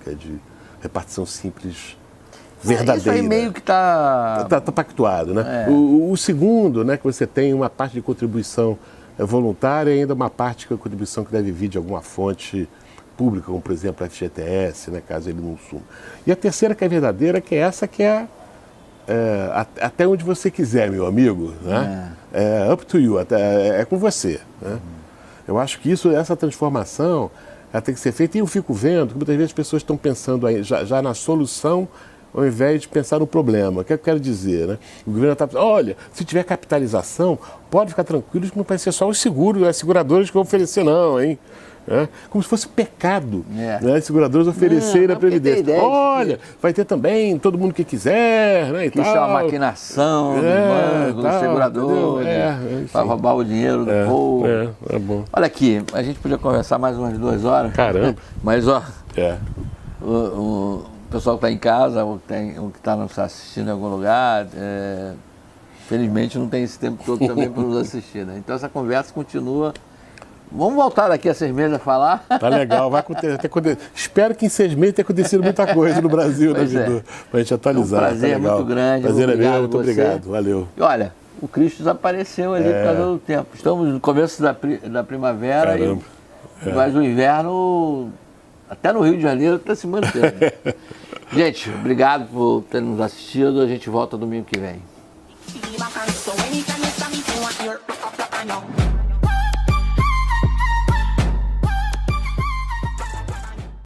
Que é de repartição simples verdadeira. Isso aí meio que está... Tá pactuado, né? O segundo, né, que você tem uma parte de contribuição voluntária e ainda uma parte que é a contribuição que deve vir de alguma fonte pública, como por exemplo a FGTS, né, caso ele não suma. E a terceira que é verdadeira, que é essa que é, até onde você quiser, meu amigo, né? Up to you, é com você, né? Eu acho que essa transformação ela tem que ser feita, e eu fico vendo que muitas vezes as pessoas estão pensando aí, já na solução ao invés de pensar no problema. O que eu quero dizer, né? O governo está pensando, olha, se tiver capitalização, pode ficar tranquilo que não vai ser só os seguros, as seguradoras que vão oferecer não, hein? Como se fosse pecado, né? As seguradoras oferecerem a Previdência. Olha, vai ter também todo mundo que quiser, né? Isso é uma maquinação do banco, do segurador, para roubar o dinheiro do povo. É bom. Olha aqui, a gente podia conversar mais umas 2 horas. Caramba. Mas, ó, o pessoal que está em casa, ou que está nos assistindo em algum lugar, felizmente não tem esse tempo todo também para nos assistir, né? Então essa conversa continua. Vamos voltar daqui a 6 meses a falar? Tá legal, vai acontecer. Espero que em 6 meses tenha acontecido muita coisa no Brasil, né, Vitor? Pra gente atualizar. É um prazer muito grande. Prazer é meu, muito obrigado, valeu. E olha, o Cristo desapareceu ali por causa do tempo. Estamos no começo da primavera. Caramba. Mas o inverno, até no Rio de Janeiro, está se mantendo. Gente, obrigado por ter nos assistido. A gente volta domingo que vem.